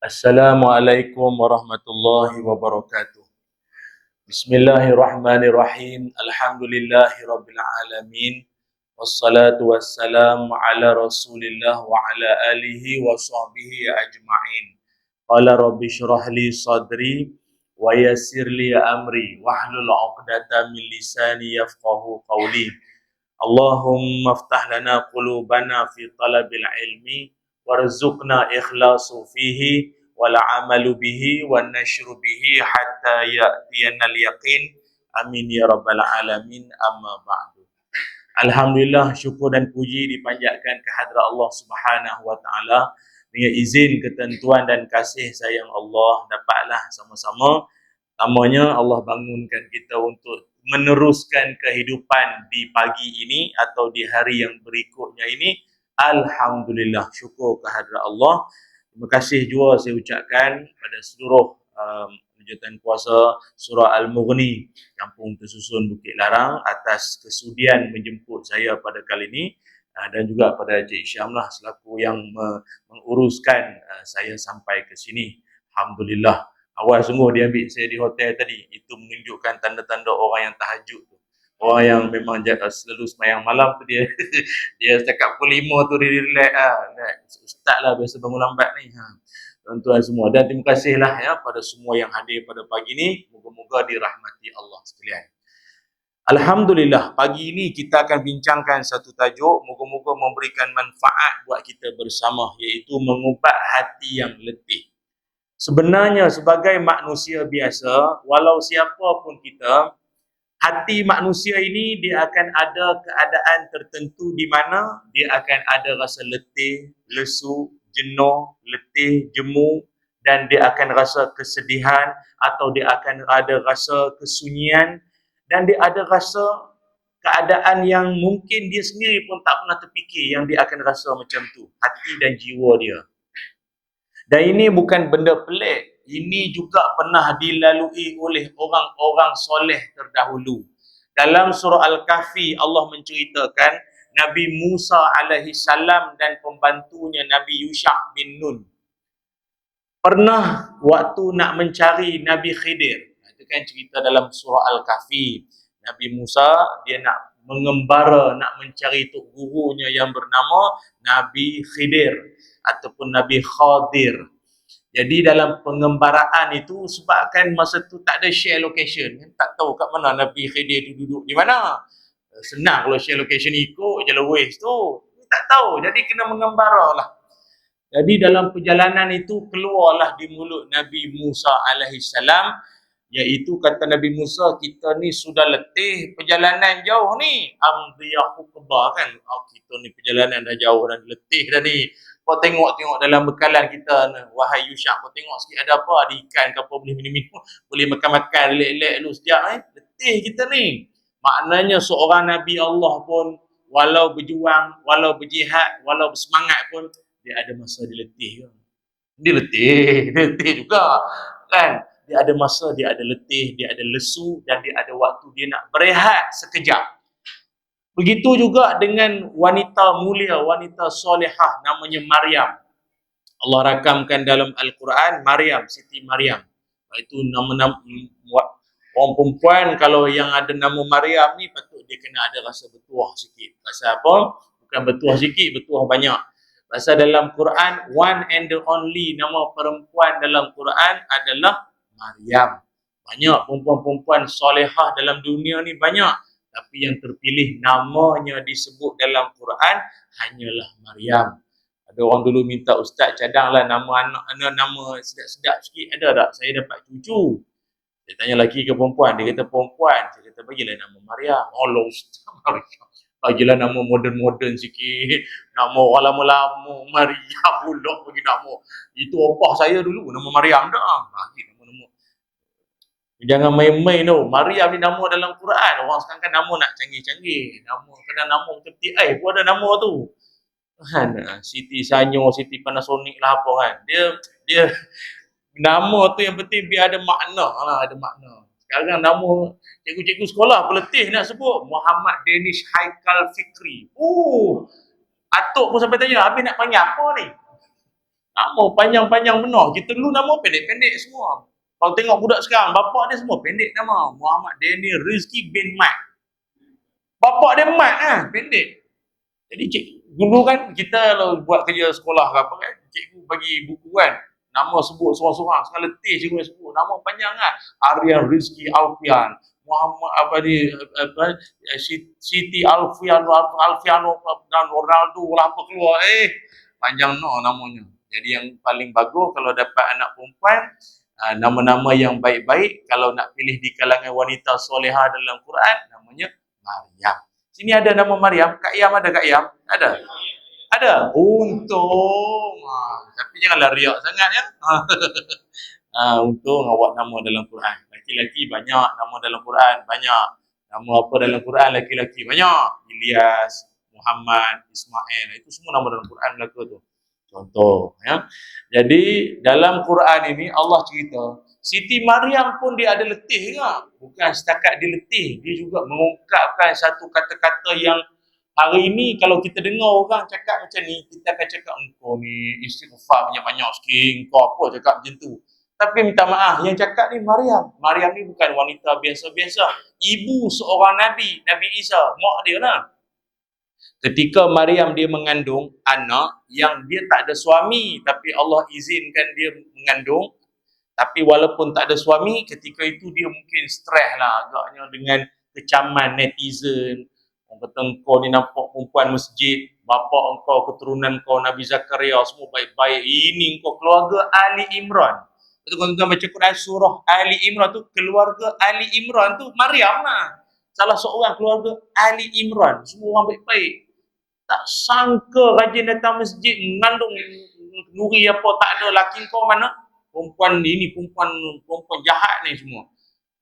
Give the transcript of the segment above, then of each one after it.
Assalamualaikum warahmatullahi wabarakatuh. Bismillahirrahmanirrahim. Alhamdulillahirabbil alamin. Wassalatu wassalamu ala Rasulillah wa ala alihi wa sahbihi ajma'in. Qala rabbi shrah li sadri wa yassir li amri wahlul 'uqdatam min lisani yafqahu qawli. Allahumma iftah lana qulubana fi talabil ilmi warzuqna ikhlasu fihi wal amalu bihi wan nashru bihi hatta ya'tiyanal yaqin. Amin ya rabbal alamin. Amma ba'du. Alhamdulillah, syukur dan puji dipanjatkan kehadrat Allah Subhanahu wa taala. Dengan izin, ketentuan dan kasih sayang Allah, dapatlah sama-sama pertamanya Allah bangunkan kita untuk meneruskan kehidupan di pagi ini atau di hari yang berikutnya ini. Alhamdulillah, syukur kehadrat Allah. Terima kasih juga saya ucapkan pada seluruh lanjutan kuasa surah Al-Mughni Kampung Tersusun Bukit Larang atas kesudian menjemput saya pada kali ini, dan juga pada Cik Syam lah selaku yang menguruskan saya sampai ke sini. Alhamdulillah. Awal sungguh dia ambil saya di hotel tadi, itu menunjukkan tanda-tanda orang yang tahajud tu. Orang yang memang selalu sembahyang malam tu dia dia cakap pukul 5 tu dia relax ustaz lah biasa bangun lambat ni. Tuan-tuan semua, dan terima kasihlah ya pada semua yang hadir pada pagi ni. Moga-moga dirahmati Allah sekalian. Alhamdulillah, pagi ini kita akan bincangkan satu tajuk, moga-moga memberikan manfaat buat kita bersama, iaitu mengubat hati yang letih. Sebenarnya sebagai manusia biasa, walau siapa pun kita, hati manusia ini dia akan ada keadaan tertentu di mana dia akan ada rasa letih, lesu, jenuh, letih, jemu, dan dia akan rasa kesedihan atau dia akan ada rasa kesunyian, dan dia ada rasa keadaan yang mungkin dia sendiri pun tak pernah terfikir yang dia akan rasa macam tu, hati dan jiwa dia. Dan ini bukan benda pelik, ini juga pernah dilalui oleh orang-orang soleh terdahulu. Dalam surah Al-Kahfi, Allah menceritakan Nabi Musa alaihi salam dan pembantunya Nabi Yusha' bin Nun pernah waktu nak mencari Nabi Khidir. Itu kan cerita dalam surah Al-Kahfi. Nabi Musa dia nak mengembara, nak mencari tok gurunya yang bernama Nabi Khidir ataupun Nabi Khadir. Jadi dalam pengembaraan itu, sebabkan masa tu tak ada share location, tak tahu kat mana Nabi Khidir tu duduk di mana. Senang kalau share location, ikut je Waze tu. Tak tahu, jadi kena mengembara lah. Jadi dalam perjalanan itu keluarlah di mulut Nabi Musa alaihi salam, iaitu kata Nabi Musa, kita ni sudah letih perjalanan jauh ni. Amdiyahu qaba kan. Kita ni perjalanan dah jauh dan letih dah ni. Kau tengok dalam bekalan kita ni, wahai Yusha, kau tengok sikit ada apa, ada ikan ke apa, boleh minum-minum, boleh makan-makan, relax-relax dulu sekejap. Letih kita ni. Maknanya seorang Nabi Allah pun, walau berjuang, walau berjihad, walau bersemangat pun, dia ada masa dia letih. Dia letih juga kan. Dia ada masa, dia ada letih, dia ada lesu, dan dia ada waktu dia nak berehat sekejap. Begitu juga dengan wanita mulia, wanita solehah namanya Maryam. Allah rakamkan dalam Al-Quran, Maryam, Siti Maryam. Itu nama orang perempuan kalau yang ada nama Maryam ni patut dia kena ada rasa bertuah sikit. Pasal apa? Bukan bertuah sikit, bertuah banyak. Pasal dalam Quran, one and the only nama perempuan dalam Quran adalah Maryam. Banyak perempuan-perempuan solehah dalam dunia ni banyak. Tapi yang terpilih namanya disebut dalam Quran hanyalah Maryam. Ada orang dulu minta ustaz cadanglah nama anak, nama sedap-sedap sikit, ada tak? Saya dapat cucu. Saya tanya lelaki ke perempuan, dia kata perempuan. Saya kata bagilah nama Maryam. Allah ustaz Maryam. Bagilah nama moden-moden sikit. Nama orang lama-lama, Maryam pula bagi nama. Itu opah saya dulu, nama Maryam dah. Bagi nama-nama. Jangan main-main tu. Maryam ni nama dalam Quran. Orang sekarang kan nama nak canggih-canggih. Nama, kadang nama macam TI pun ada nama tu. Kan? Siti Sanyo, Siti Panasonic lah apa kan. Dia nama tu yang penting biar ada makna lah, ada makna. Sekarang nama cikgu-cikgu sekolah peletih nak sebut. Muhammad Danish Haikal Fikri. Atuk pun sampai tanya, habis nak panggil apa ni? Nama panjang-panjang benar. Kita dulu nama pendek-pendek semua. Kalau tengok budak sekarang, bapak dia semua pendek nama. Muhammad Daniel Rizki bin Mat. Bapak dia Mat pendek. Jadi dulu kan kita kalau buat kerja sekolah ke apa kan, cikgu bagi buku kan, nama sebut seorang-seorang, sekarang letih cikgu sebut, nama panjang kan. Aryan Rizki Alfian, Muhammad Siti Alfiano dan Ronaldo lah apa keluar, panjang namanya. Jadi yang paling bagus kalau dapat anak perempuan, nama-nama yang baik-baik, kalau nak pilih di kalangan wanita solehah dalam Quran, namanya Maryam. Sini ada nama Maryam. Kak Yam ada Kak Yam? Ada? Ada? Untung. Tapi janganlah riak sangat ya. Untung awak nama dalam Quran. Laki-laki banyak nama dalam Quran. Banyak. Nama apa dalam Quran laki-laki banyak. Ilyas, Muhammad, Ismail. Itu semua nama dalam Quran belaka tu. Contoh. Ya. Jadi dalam Quran ini Allah cerita Siti Maryam pun dia ada letih juga. Bukan setakat dia letih, dia juga mengungkapkan satu kata-kata yang hari ini kalau kita dengar orang cakap macam ni, kita akan cakap engkau ni istighfar banyak-banyak sikit, engkau apa cakap macam tu. Tapi minta maaf, yang cakap ni Maryam. Maryam ni bukan wanita biasa-biasa. Ibu seorang Nabi, Nabi Isa, mak dia lah. Ketika Maryam dia mengandung anak yang dia tak ada suami, tapi Allah izinkan dia mengandung. Tapi walaupun tak ada suami, ketika itu dia mungkin stres lah agaknya dengan kecaman netizen. Orang kata engkau ni nampak perempuan masjid, bapa engkau, keturunan engkau Nabi Zakaria, semua baik-baik. Ini engkau keluarga Ali Imran. Betul tuan-tuan baca Quran surah Ali Imran tu, keluarga Ali Imran tu Maryam lah. Salah seorang keluarga Ali Imran. Semua orang baik-baik. Tak sangka rajin datang masjid, mengandung nuri apa, tak ada laki kau mana? Perempuan ini, perempuan jahat ni semua.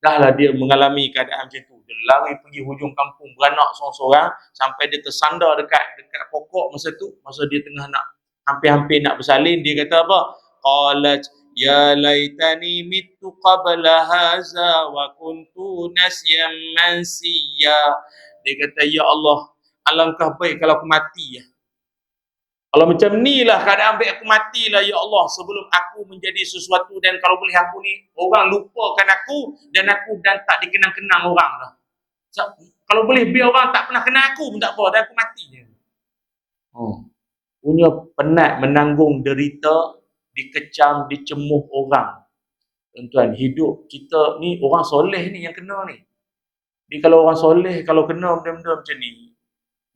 Dahlah dia mengalami keadaan macam tu. Dia lari pergi hujung kampung, beranak seorang-seorang, sampai dia tersandar dekat pokok masa tu, masa dia tengah nak, hampir-hampir nak bersalin, dia kata apa? Qalat, ya laitani mittu qabla haza wa kuntu nasyan mansiya. Dia kata, ya Allah, alangkah baik kalau aku mati ya. Kalau macam ni lah keadaan baik aku matilah ya Allah sebelum aku menjadi sesuatu, dan kalau boleh aku ni orang lupakan aku dan tak dikenang-kenang orang lah. Kalau boleh biar orang tak pernah kenal aku pun tak apa, dan aku mati je. Punya penat menanggung derita, dikecam, dicemuh orang. Tuan-tuan, hidup kita ni orang soleh ni yang kena ni. Jadi kalau orang soleh, kalau kena benda-benda macam ni,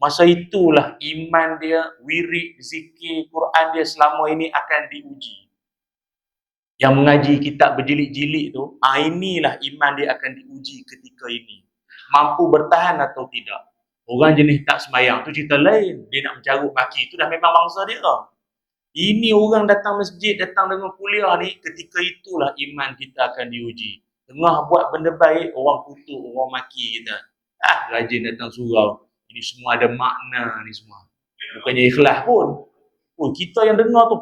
masa itulah iman dia, wirid, zikir, Quran dia selama ini akan diuji. Yang mengaji kitab berjilid-jilid tu, inilah iman dia akan diuji ketika ini. Mampu bertahan atau tidak. Orang jenis tak sembahyang tu cerita lain. Dia nak mencarut maki, itu dah memang bangsa dia. Ini orang datang masjid, datang dengan kuliah ni, ketika itulah iman kita akan diuji. Tengah buat benda baik, orang kutuk, orang maki kita. Rajin datang surau. Ini semua ada makna ni semua. Bukannya ikhlas pun. Kita yang dengar tu,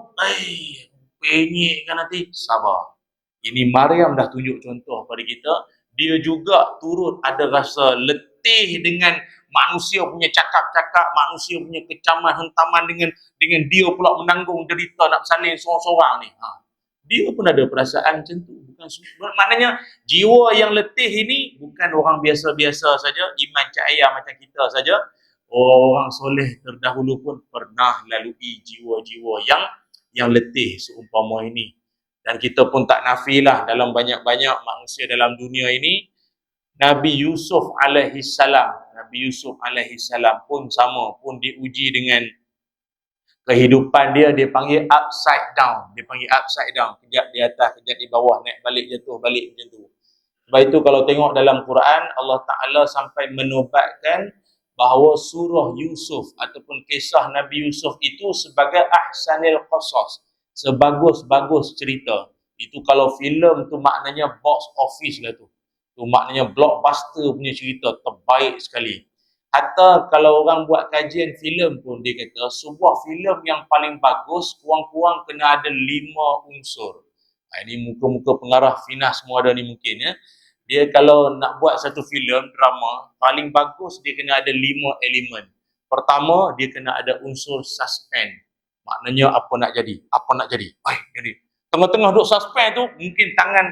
penyek kan nanti. Sabar. Ini Maryam dah tunjuk contoh pada kita. Dia juga turut ada rasa letih dengan manusia punya cakap-cakap, manusia punya kecaman, hentaman dengan dia pula menanggung derita nak bersalin seorang-seorang ni. Dia pun ada perasaan macam tu. Maknanya jiwa yang letih ini bukan orang biasa-biasa saja, iman cahaya macam kita saja. Orang soleh terdahulu pun pernah lalui jiwa-jiwa yang letih seumpama ini. Dan kita pun tak nafilah dalam banyak-banyak manusia dalam dunia ini, Nabi Yusuf alaihi salam pun sama, pun diuji dengan kehidupan dia panggil upside down. Kejap di atas, kejap di bawah, naik balik, jatuh balik macam tu. Sebab itu kalau tengok dalam Quran, Allah Ta'ala sampai menobatkan bahawa surah Yusuf ataupun kisah Nabi Yusuf itu sebagai ahsanil qasas, sebagus-bagus cerita. Itu kalau filem tu maknanya box office lah tu. Tu maknanya blockbuster punya cerita, terbaik sekali. Hatta kalau orang buat kajian filem pun dia kata sebuah filem yang paling bagus kurang-kurang kena ada 5 unsur. Ini muka-muka pengarah Finas semua ada ni mungkin ya. Dia kalau nak buat satu filem drama, paling bagus dia kena ada 5 elemen. Pertama, dia kena ada unsur suspense. Maknanya apa nak jadi? Apa nak jadi? Jadi. Tengah-tengah duk suspend tu, mungkin tangan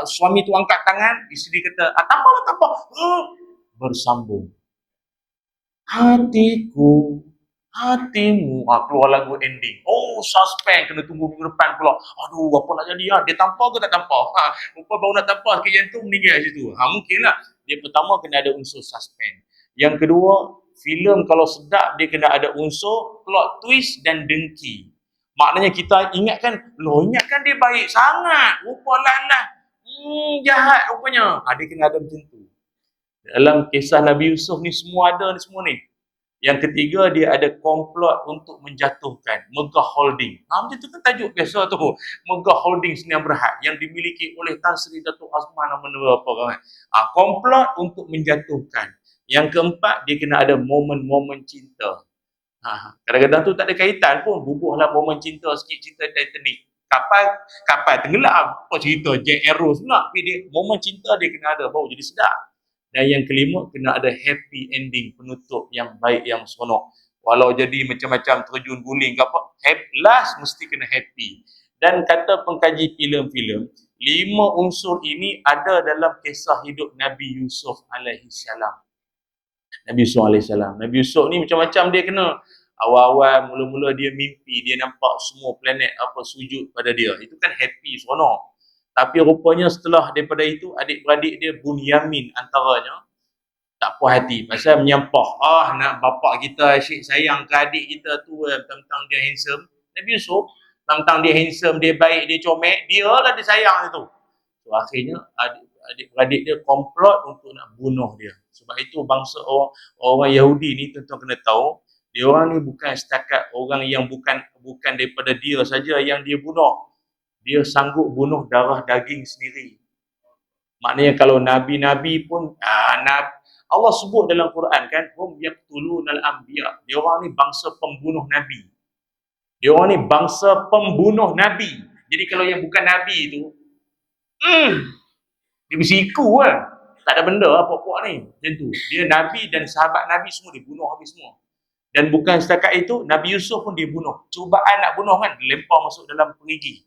suami tu angkat tangan, isteri kata, tak apa, tak apa. Bersambung. Hatiku, hatimu. Keluar lagu ending. Suspend. Kena tunggu minggu depan pula. Aduh, apa nak jadi? Dia tampar ke tak tampar? Rupa baru nak tampar, sakit jantung, meninggal situ. Mungkinlah. Dia pertama kena ada unsur suspend. Yang kedua, filem kalau sedap, dia kena ada unsur plot twist dan dengki. Maknanya kita ingatkan, ingatkan dia baik sangat. Rupa lah. Jahat rupanya. Dia kena ada macam tu. Dalam kisah Nabi Yusuf ni semua ada ni semua ni. Yang ketiga, dia ada komplot untuk menjatuhkan Megah Holding. Macam tu kan tajuk biasa tu. Megah Holding Sdn Bhd yang dimiliki oleh Tan Sri Datuk Azman apa kan. Komplot untuk menjatuhkan. Yang keempat, dia kena ada momen-momen cinta. Kadang-kadang tu tak ada kaitan pun. Bubuhlah momen cinta sikit, cerita Titanic. Kapal tenggelam. Apa cerita Jack Arrow pula. Tapi dia, momen cinta dia kena ada, baru jadi sedap. Dan yang kelima, kena ada happy ending, penutup yang baik, yang seronok. Walau jadi macam-macam terjun guling ke apa, last mesti kena happy. Dan kata pengkaji filem-filem, 5 unsur ini ada dalam kisah hidup Nabi Yusuf alaihi salam. Nabi Yusuf ni macam-macam dia kena. Awal-awal mula-mula dia mimpi, dia nampak semua planet sujud pada dia. Itu kan happy, seronok. Tapi rupanya setelah daripada itu, adik-beradik dia Bunyamin antaranya tak puas hati pasal menyampah. Nak bapak kita asyik sayang ke adik kita tu, tentang dia handsome. Nabi Yusuf, tentang dia handsome, dia baik, dia comel, dia lah dia sayang itu. So akhirnya adik-beradik dia komplot untuk nak bunuh dia. Sebab itu bangsa orang Yahudi ni tuan-tuan kena tahu, dia orang ni bukan setakat orang yang bukan daripada dia saja yang dia bunuh. Dia sanggup bunuh darah daging sendiri. Maknanya kalau nabi-nabi pun Allah sebut dalam Quran kan, hum yaqtulunal anbiya. Dia orang ni bangsa pembunuh nabi. Dia orang ni bangsa pembunuh nabi. Jadi kalau yang bukan nabi tu, dia bersiku lah. Tak ada benda apa-apa ni. Macam tu. Dia nabi dan sahabat nabi semua dibunuh habis semua. Dan bukan setakat itu, Nabi Yusuf pun dibunuh. Cubaan nak bunuh kan, dilempar masuk dalam perigi.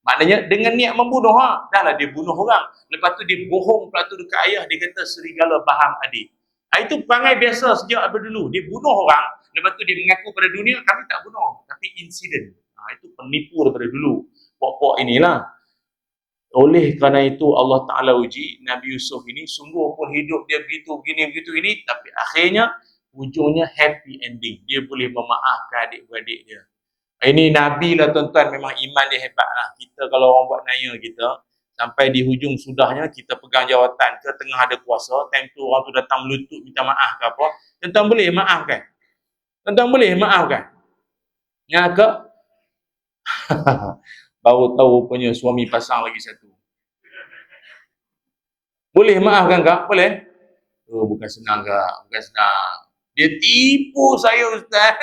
Maknanya dengan niat membunuh, dah lah dia bunuh orang. Lepas tu dia bohong pula tu dekat ayah, dia kata serigala faham adik. Itu perangai biasa sejak dulu. Dia bunuh orang, lepas tu dia mengaku pada dunia, kami tak bunuh. Tapi insiden. Itu penipu daripada dulu. Pok-pok inilah. Oleh kerana itu Allah Ta'ala uji Nabi Yusuf ini, sungguh pun hidup dia begitu, begitu ini, tapi akhirnya, ujungnya happy ending. Dia boleh memaafkan adik-beradik dia. Ini Nabi lah tuan-tuan, memang iman dia hebat lah. Kita kalau orang buat naya kita, sampai di hujung sudahnya, kita pegang jawatan ke tengah ada kuasa, time tu orang tu datang melutut minta maaf ke apa, tuan-tuan boleh maafkan? Tuan-tuan boleh maafkan? Ya ke? Baru tahu rupanya suami pasang lagi satu. Boleh maafkan kak? Boleh? Bukan senang kak, bukan senang. Dia tipu saya Ustaz.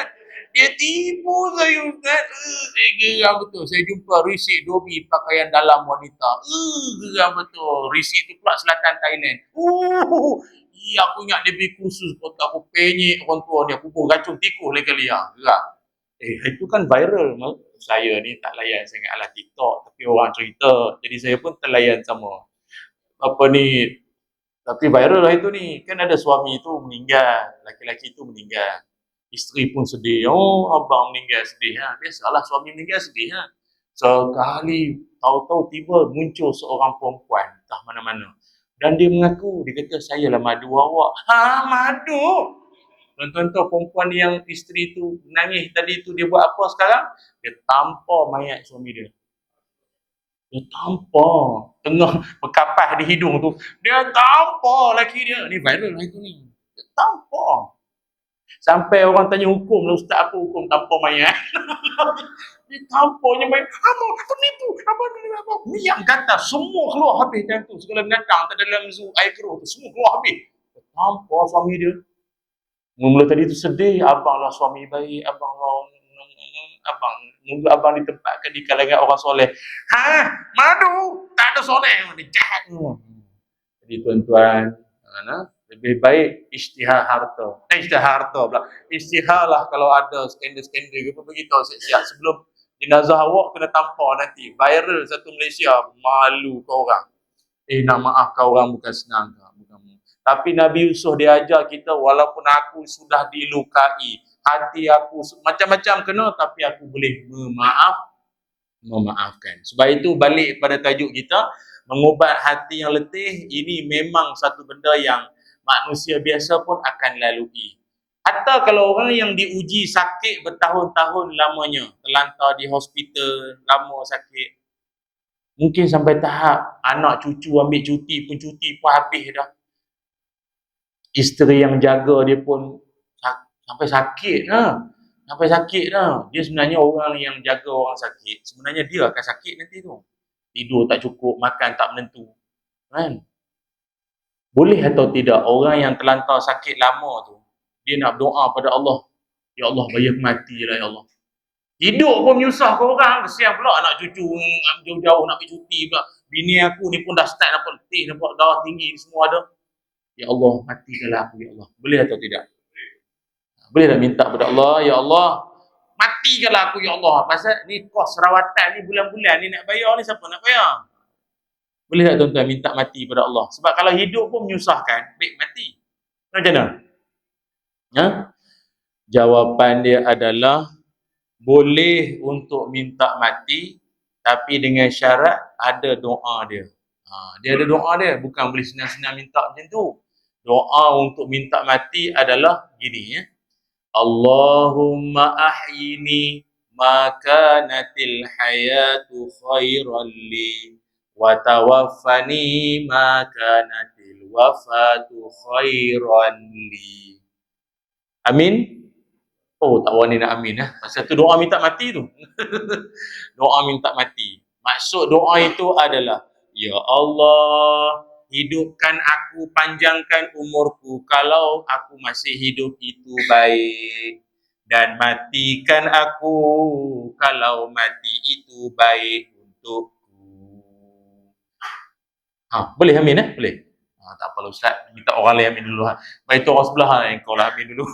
Dia tipu saya Ustaz. Saya geram betul. Saya jumpa risik dobi pakaian dalam wanita. Geram betul. Risik tu pula selatan Thailand. Aku ingat dia pergi kursus. Aku penyek orang tua dia. Aku pun racun tikus kali ya. Geram. Itu kan viral. Saya ni tak layan sangat ala TikTok. Tapi orang cerita. Jadi saya pun terlayan sama. Tapi viral lah itu ni. Kan ada suami tu meninggal. Laki-laki tu meninggal. Isteri pun sedih. Abang meninggal sedih. Biasalah suami meninggal sedih. Sekali tahu-tahu tiba muncul seorang perempuan. Entah mana-mana. Dan dia mengaku. Dia kata saya lah madu awak. Madu? Tuan-tuan tahu perempuan yang isteri tu nangis tadi tu dia buat apa sekarang? Dia tampar mayat suami dia. Dia tampar. Tengah berkapas di hidung tu. Dia tampar laki dia. Ni viral lah itu ni. Dia tampar. Sampai orang tanya hukum lah, ustaz apa hukum tampar mayat? Dia tamparnya mayat. Penipu. Apa? Miang kata semua keluar habis time tu. Segala binatang dalam zoo air keruh tu semua keluar habis. Dia tampar suami dia. Mula tadi tu sedih. Abang lah suami baik. Abang abang ditempatkan di kalangan orang soleh. Madu tak ada soleh. Dia jahat. Jadi tuan-tuan, Lebih baik isytihar harta. Isytihar harta pula. Isytiharlah kalau ada skandal-skandal ke apa beritahu siap-siap sebelum jenazah awak kena tampar nanti. Viral satu Malaysia, malu kau orang. Nak maaf kau orang bukan senang ke? Bukan. Tapi Nabi Yusuf dia ajar kita, walaupun aku sudah dilukai, hati aku macam-macam kena, tapi aku boleh memaafkan. Sebab itu balik pada tajuk kita, mengubat hati yang letih, ini memang satu benda yang manusia biasa pun akan lalui. Hatta kalau orang yang diuji sakit bertahun-tahun lamanya, terlantar di hospital, lama sakit, mungkin sampai tahap anak cucu ambil cuti pun habis dah. Isteri yang jaga dia pun sampai sakit dah. Dia sebenarnya orang yang jaga orang sakit. Sebenarnya dia akan sakit nanti tu. Tidur tak cukup, makan tak menentu. Kan? Boleh atau tidak orang yang terlantar sakit lama tu, dia nak berdoa pada Allah. Ya Allah, bagi aku mati lah ya Allah. Hidup pun menyusah ke orang. Kesian pula anak cucu jauh-jauh nak pergi cuti pula. Bini aku ni pun dah start nampak letih, nampak darah tinggi semua ada. Ya Allah, matikanlah aku ya Allah. Boleh atau tidak? Boleh tak minta kepada Allah, ya Allah, matikanlah aku ya Allah. Pasal ni kos rawatan ni bulan-bulan ni nak bayar ni, siapa nak bayar? Boleh tak tuan-tuan minta mati kepada Allah? Sebab kalau hidup pun menyusahkan, baik mati. Macam mana? Ha? Jawapan dia adalah boleh untuk minta mati, tapi dengan syarat ada doa dia. Dia ada doa dia, bukan boleh senang-senang minta macam tu. Doa untuk minta mati adalah gini ya. Allahumma ahyini ma kanatil hayatu khairan li wa tawaffani ma kanatil wafatu khairan li. Amin. Oh, tak wani nak amin Pasal tu doa minta mati tu. Doa minta mati. Maksud doa itu adalah, ya Allah, hidupkan aku, panjangkan umurku kalau aku masih hidup itu baik, dan matikan aku kalau mati itu baik untukku. Boleh amin Boleh. Tak apalah Ustaz, minta orang lain amin dulu. Baik tu orang sebelah yang kau lah amin dulu.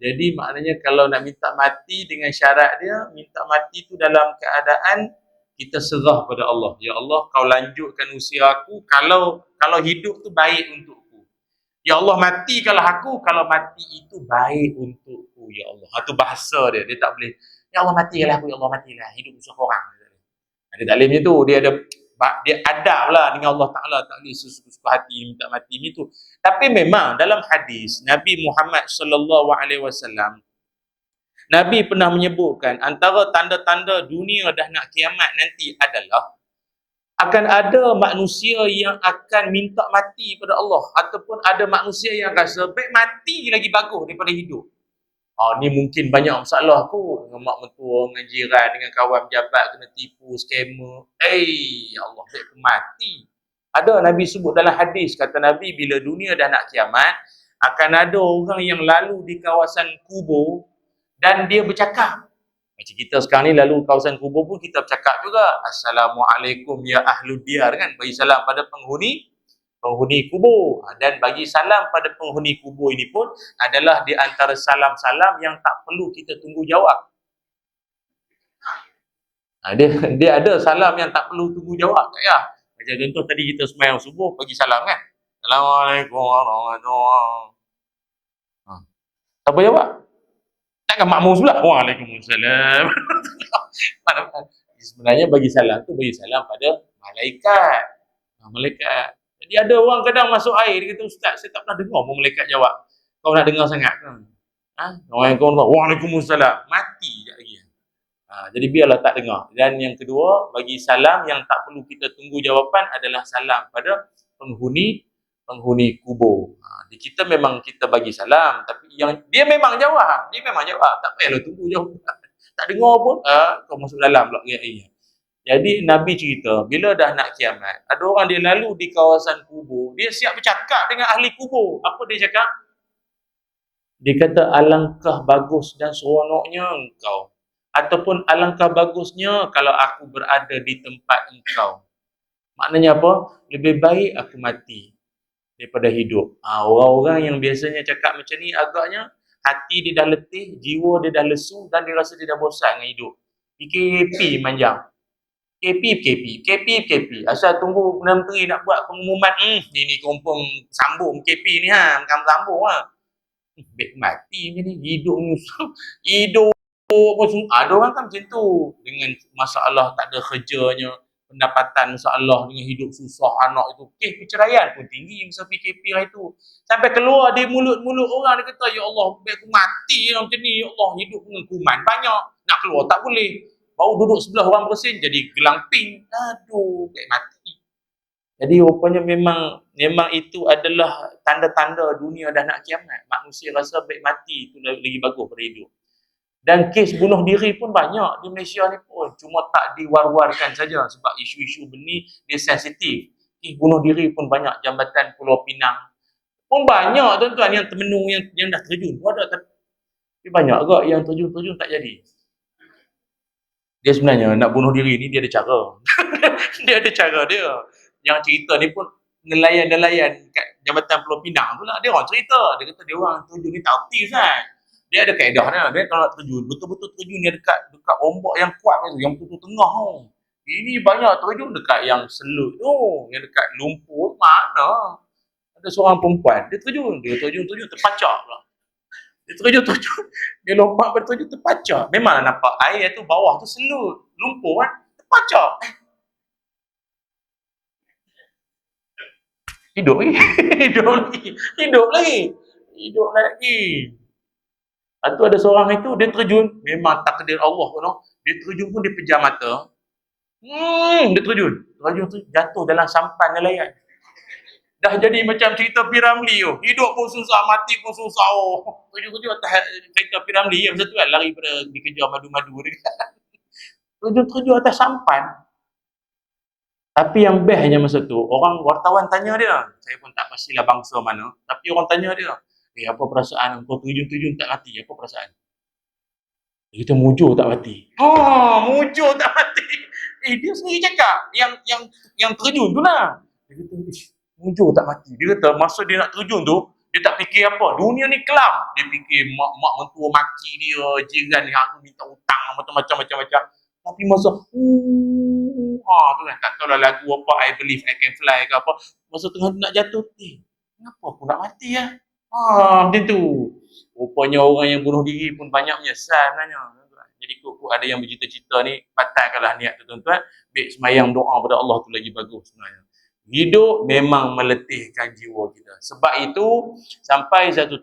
Jadi maknanya kalau nak minta mati dengan syarat dia, minta mati tu dalam keadaan kita serah pada Allah. Ya Allah, kau lanjutkan usia aku kalau hidup tu baik untukku. Ya Allah, matikanlah aku kalau mati itu baik untukku ya Allah. Itu bahasa dia. Dia tak boleh, ya Allah matikanlah aku, ya Allah matilah, hidup usaha orang. Dia tak boleh macam tu. Dia adab lah dengan Allah Ta'ala, tak boleh suka hati minta mati ni tu. Tapi memang dalam hadis Nabi Muhammad SAW, Nabi pernah menyebutkan antara tanda-tanda dunia dah nak kiamat nanti adalah akan ada manusia yang akan minta mati pada Allah, ataupun ada manusia yang rasa baik mati lagi bagus daripada hidup. Ni mungkin banyak masalah aku dengan mak mentua, dengan jiran, dengan kawan pejabat kena tipu, scammer. Ya Allah, baik mati. Ada Nabi sebut dalam hadis, kata Nabi, bila dunia dah nak kiamat, akan ada orang yang lalu di kawasan kubur dan dia bercakap. Macam kita sekarang ni lalu kawasan kubur pun kita bercakap juga. Assalamualaikum ya ahlud diyar kan. Bagi salam pada penghuni kubur. Dan bagi salam pada penghuni kubur ini pun adalah di antara salam-salam yang tak perlu kita tunggu jawab. Dia ada salam yang tak perlu tunggu jawab. Tak payah. Macam contoh tadi kita sembahyang subuh bagi salam kan. Assalamualaikum warahmatullahi wabarakatuh. Tak payah jawab. Takkan makmum sebelah. Waalaikumsalam. Sebenarnya bagi salam tu bagi salam pada malaikat. Malaikat. Jadi ada orang kadang masuk air, dia kata, Ustaz, saya tak pernah dengar pun malaikat jawab. Kau nak dengar sangat kan? Waalaikumsalam. Mati sekejap lagi. Jadi biarlah tak dengar. Dan yang kedua, bagi salam yang tak perlu kita tunggu jawapan adalah salam pada penghuni kubur. Di kita memang kita bagi salam, tapi yang dia memang jawab. Tak payahlah tunggu jawapan. Tak dengar pun, kau masuk dalam pula. Jadi Nabi cerita, bila dah nak kiamat, ada orang dia lalu di kawasan kubur, dia siap bercakap dengan ahli kubur. Apa dia cakap? Dia kata, alangkah bagus dan seronoknya engkau. Ataupun alangkah bagusnya kalau aku berada di tempat engkau. Maknanya apa? Lebih baik aku mati daripada hidup. Orang-orang yang biasanya cakap macam ni agaknya hati dia dah letih, jiwa dia dah lesu dan dia rasa dia dah bosan dengan hidup. PKP manjang. KP. Asal tunggu Perdana Menteri nak buat pengumuman, ni confirm sambung KP ni bukan sambung Baik mati macam ni, hidup ni. Hidup pun ada orang kan macam tu. Dengan masalah tak ada kerjanya, pendapatan masalah, dengan hidup susah anak itu. Perceraian pun tinggi masa PKP hari tu. Sampai keluar di mulut-mulut orang, dia kata, ya Allah, baik aku mati macam ni, ya Allah, hidup dengan kuman banyak. Nak keluar tak boleh. Baru duduk sebelah orang bersin, jadi gelang pink. Aduh, baik mati. Jadi rupanya memang itu adalah tanda-tanda dunia dah nak kiamat. Manusia rasa baik mati itu lagi bagus pada hidup. Dan kes bunuh diri pun banyak di Malaysia ni pun. Cuma tak diwar-warkan saja sebab isu-isu benih dia sensitif. Kes bunuh diri pun banyak. Jambatan Pulau Pinang pun banyak tuan-tuan yang termenung yang dah terjun. Ada tapi banyak agak yang terjun tak jadi. Dia sebenarnya nak bunuh diri ni dia ada cara. Dia ada cara dia. Yang cerita ni pun nelayan-nelayan kat Jambatan Pulau Pinang tu lah. Dia orang cerita. Dia kata dia orang terjun ni tak aktif kan. Dia ada kaedah dia. Dia kalau nak terjun, betul-betul terjun dia dekat ombak yang kuat tu, yang betul tengah tu. Ini banyak terjun dekat yang selut tu, yang dekat lumpur mana. Ada seorang perempuan, dia terjun terpacak pula. Dia terjun, dia lompat berterjun terpacak. Memanglah nampak air tu bawah tu selut, lumpur kan, terpacak. Hidup lagi. Lepas tu ada seorang itu, dia terjun, memang takdir Allah pun. Dia terjun pun dia pejam mata. Dia terjun, jatuh dalam sampan nelayan. Dah jadi macam cerita Piramli tu. Hidup pun susah, mati pun susah. Terjun atas cerita Piramli yang satu kan, lari pada dikejar madu-madu dia. Terjun atas sampan. Tapi yang bestnya masa tu, orang wartawan tanya dia. Saya pun tak pastilah bangsa mana. Tapi orang tanya dia. Apa perasaan kau terjun tak mati? Apa perasaan? Dia kata mujur tak mati. Mujur tak mati. Dia sendiri cakap yang terjun tu lah. Dia kata mujur tak mati. Dia kata masa dia nak terjun tu, dia tak fikir apa. Dunia ni kelam. Dia fikir mak mentua maki dia, jiran yang aku minta hutang macam-macam. Tapi masa tu kan, tak tahulah lagu apa, I Believe I Can Fly ke apa. Masa tengah nak jatuh, kenapa aku nak mati ya? Macam tu. Rupanya orang yang bunuh diri pun banyak menyesal sebenarnya. Jadi kok ada yang bercita-cita ni, batalkanlah niat tu tuan-tuan. Baik semayang doa pada Allah tu lagi bagus sebenarnya. Hidup memang meletihkan jiwa kita. Sebab itu sampai satu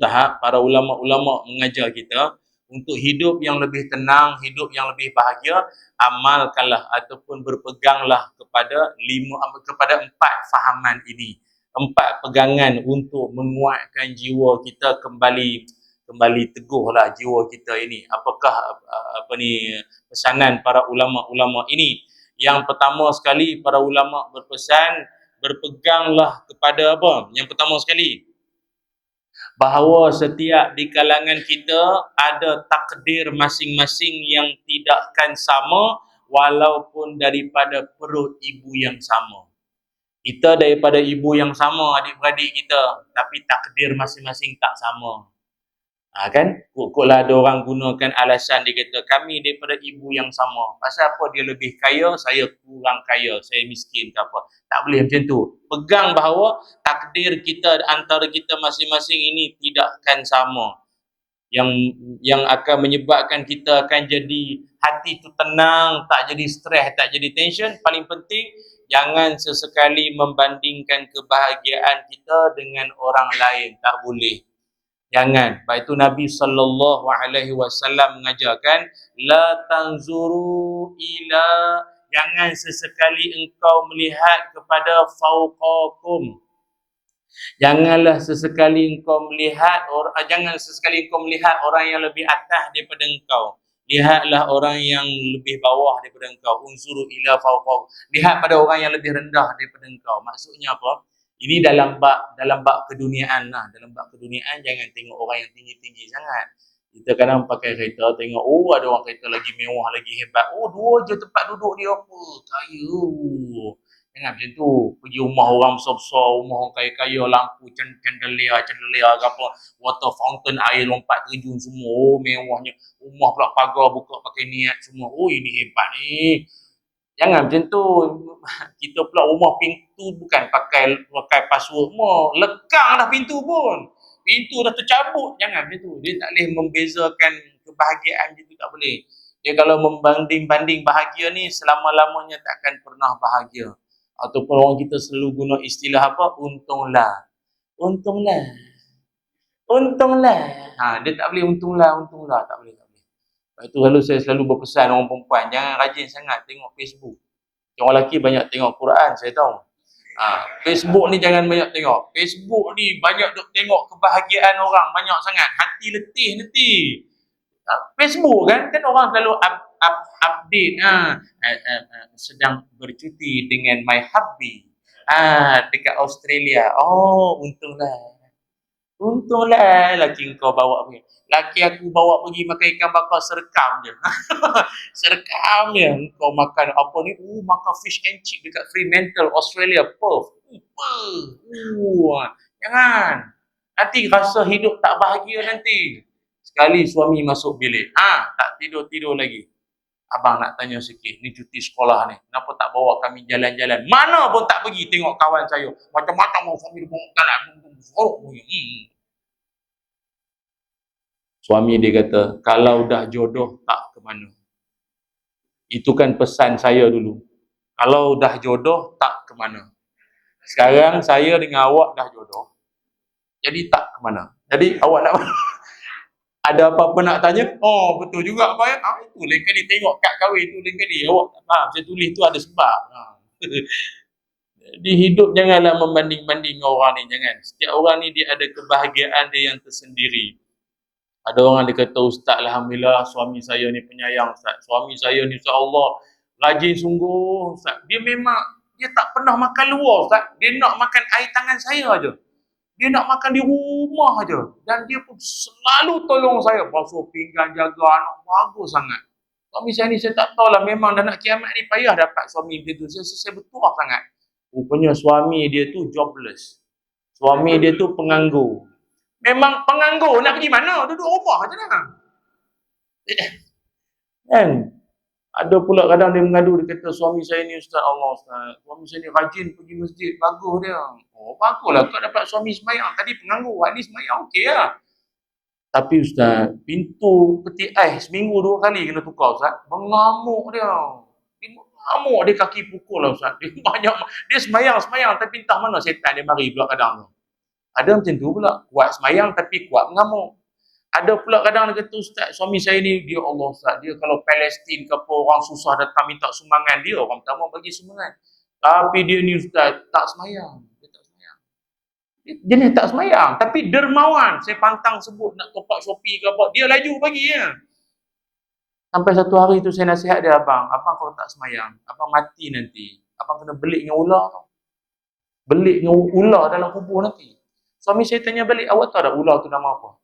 tahap para ulama-ulama mengajar kita untuk hidup yang lebih tenang, hidup yang lebih bahagia, amalkanlah ataupun berpeganglah kepada 4 fahaman ini. 4 pegangan untuk menguatkan jiwa kita kembali teguhlah jiwa kita ini. Apakah pesanan para ulama-ulama ini? Yang pertama sekali para ulama berpesan, berpeganglah kepada apa? Yang pertama sekali, bahawa setiap di kalangan kita ada takdir masing-masing yang tidakkan sama walaupun daripada perut ibu yang sama. Kita daripada ibu yang sama, adik-beradik kita, tapi takdir masing-masing tak sama. Kan? Kok-koklah ada orang gunakan alasan, dia kata kami daripada ibu yang sama. Pasal apa? Dia lebih kaya, saya kurang kaya, saya miskin ke apa. Tak boleh macam tu. Pegang bahawa takdir kita antara kita masing-masing ini tidakkan sama. Yang akan menyebabkan kita akan jadi hati tu tenang, tak jadi stres, tak jadi tension. Paling penting, jangan sesekali membandingkan kebahagiaan kita dengan orang lain. Tak boleh. Jangan. Sebab itu Nabi SAW mengajarkan, la tanzuru ila, jangan sesekali engkau melihat kepada fauqakum. Jangan sesekali engkau melihat orang yang lebih atas daripada engkau. Lihatlah orang yang lebih bawah daripada engkau. Unzuru ila fauqakum. Lihat pada orang yang lebih rendah daripada engkau. Maksudnya apa? Ini dalam bab keduniaan lah. Dalam bab keduniaan jangan tengok orang yang tinggi-tinggi sangat. Kita kadang pakai kereta tengok, ada orang kereta lagi mewah, lagi hebat. 2 je tempat duduk dia apa? Kaya. Jangan macam tu. Pergi rumah orang besar-besar, rumah orang kaya-kaya, lampu chandelier ke apa, water fountain, air lompat terjun semua. Oh, mewahnya. Rumah pula pagar buka pakai niat semua. Oh, ini hebat ni. Jangan macam tu. Kita pula rumah pintu bukan pakai password semua. Lekang dah pintu pun. Pintu dah tercabut. Jangan macam tu. Dia tak boleh membezakan kebahagiaan dia tu, tak boleh. Dia kalau membanding-banding bahagia ni, selama-lamanya takkan pernah bahagia. Ataupun orang kita selalu guna istilah apa? Untunglah. Untunglah. Untunglah. Dia tak boleh untunglah. Tak boleh. Lepas tu saya selalu berpesan orang perempuan, jangan rajin sangat tengok Facebook. Orang lelaki banyak tengok Quran, saya tahu. Facebook ni jangan banyak tengok. Facebook ni banyak duk tengok kebahagiaan orang, banyak sangat. Hati letih nanti. Facebook kan orang selalu update. Sedang bercuti dengan my hubby. Dekat Australia. Oh, untunglah laki kau bawa pergi. Laki aku bawa pergi makan ikan bakar, serkam je. Serkam je. Kau makan apa ni? Makan fish and chip dekat Fremantle, Australia, Perth. Jangan. Nanti rasa hidup tak bahagia nanti. Sekali suami masuk bilik. Tak tidur-tidur lagi. Abang nak tanya sikit, ni cuti sekolah ni. Kenapa tak bawa kami jalan-jalan? Mana pun tak pergi tengok kawan saya. Macam-macam orang suami dia bawa jalan. Suami dia kata, kalau dah jodoh tak ke mana. Itu kan pesan saya dulu. Kalau dah jodoh tak ke mana. Sekarang saya dengan awak dah jodoh. Jadi tak ke mana. Jadi awak nak ada apa-apa nak tanya? Oh, betul juga Abang ya. Itu lain kali tengok kad kahwin tu lain kali. Awak tak faham, saya tulis tu ada sebab. Di hidup janganlah membanding-banding orang ni, jangan. Setiap orang ni dia ada kebahagiaan dia yang tersendiri. Ada orang dia kata, Ustaz, alhamdulillah suami saya ni penyayang Ustaz. Suami saya ni insya-Allah rajin sungguh Ustaz. Dia tak pernah makan luar Ustaz. Dia nak makan air tangan saya aja. Dia nak makan di rumah aja. Dan dia pun selalu tolong saya. Basuh pinggan, jaga anak. Bagus sangat. Suami saya ni saya tak tahulah, memang dah nak kiamat ni payah dapat suami dia tu. Saya bertuah sangat. Rupanya suami dia tu jobless. Suami dia tu penganggur. Memang penganggur, nak pergi mana? Duduk rumah aja lah. Kan? Ada pula kadang dia mengadu, dia kata suami saya ni Ustaz, Allah Ustaz, suami saya ni rajin pergi masjid, bagus dia. Oh, baguslah kau dapat suami semayang. Tadi penganggur, ni semayang okey lah. Tapi Ustaz, pintu peti ais seminggu 2 kali kena tukar Ustaz. Mengamuk dia. Dia mengamuk, dia kaki pukul lah Ustaz. Dia semayang tapi entah mana setan dia mari pula kadang tu. Ada macam tu pula, kuat semayang tapi kuat mengamuk. Ada pula kadang dia kata, Ustaz, suami saya ni, dia Allah Ustaz, dia kalau Palestin ke apa, orang susah datang minta sumbangan, dia orang pertama bagi sumbangan. Tapi dia ni Ustaz, tak semayang. Dia tak semayang. Dia ni tak semayang, tapi dermawan. Saya pantang sebut nak top up Shopee ke apa, dia laju bagi ya. Sampai satu hari tu saya nasihat dia, abang kalau tak semayang, abang mati nanti. Abang kena belik dengan ular tau. Belik dengan ular dalam kubur nanti. Suami saya tanya balik, awak tahu tak ular tu nama apa?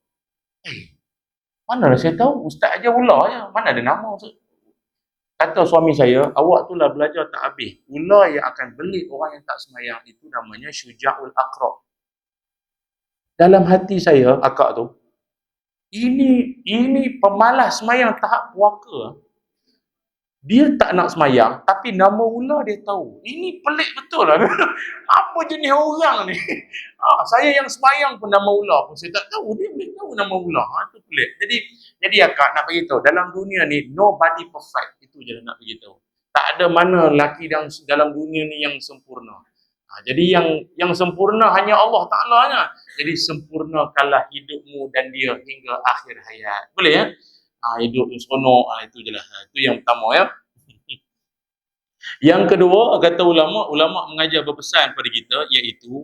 Mana lah saya tahu, Ustaz aja ular je. Mana ada nama Ustaz? Kata suami saya, awak tu lah belajar tak habis. Ular yang akan belit orang yang tak semayang itu namanya Syuja'ul Aqrab. Dalam hati saya, akak tu, ini pemalas semayang tahap puaka. Dia tak nak semayang, tapi nama ular dia tahu. Ini pelik betul lah. Apa jenis orang ni? Saya yang semayang pun nama ular pun saya tak tahu. Dia boleh tahu nama ular. Itu pelik. Jadi akak nak beritahu, dalam dunia ni, nobody perfect. Itu je nak beritahu. Tak ada mana lelaki dalam dunia ni yang sempurna. Jadi yang sempurna hanya Allah Ta'ala nya. Jadi sempurnakanlah hidupmu dan dia hingga akhir hayat. Boleh ya? Hidup yang seronok, itu je lah. Itu yang pertama ya. Yang kedua, kata ulama mengajar berpesan pada kita, iaitu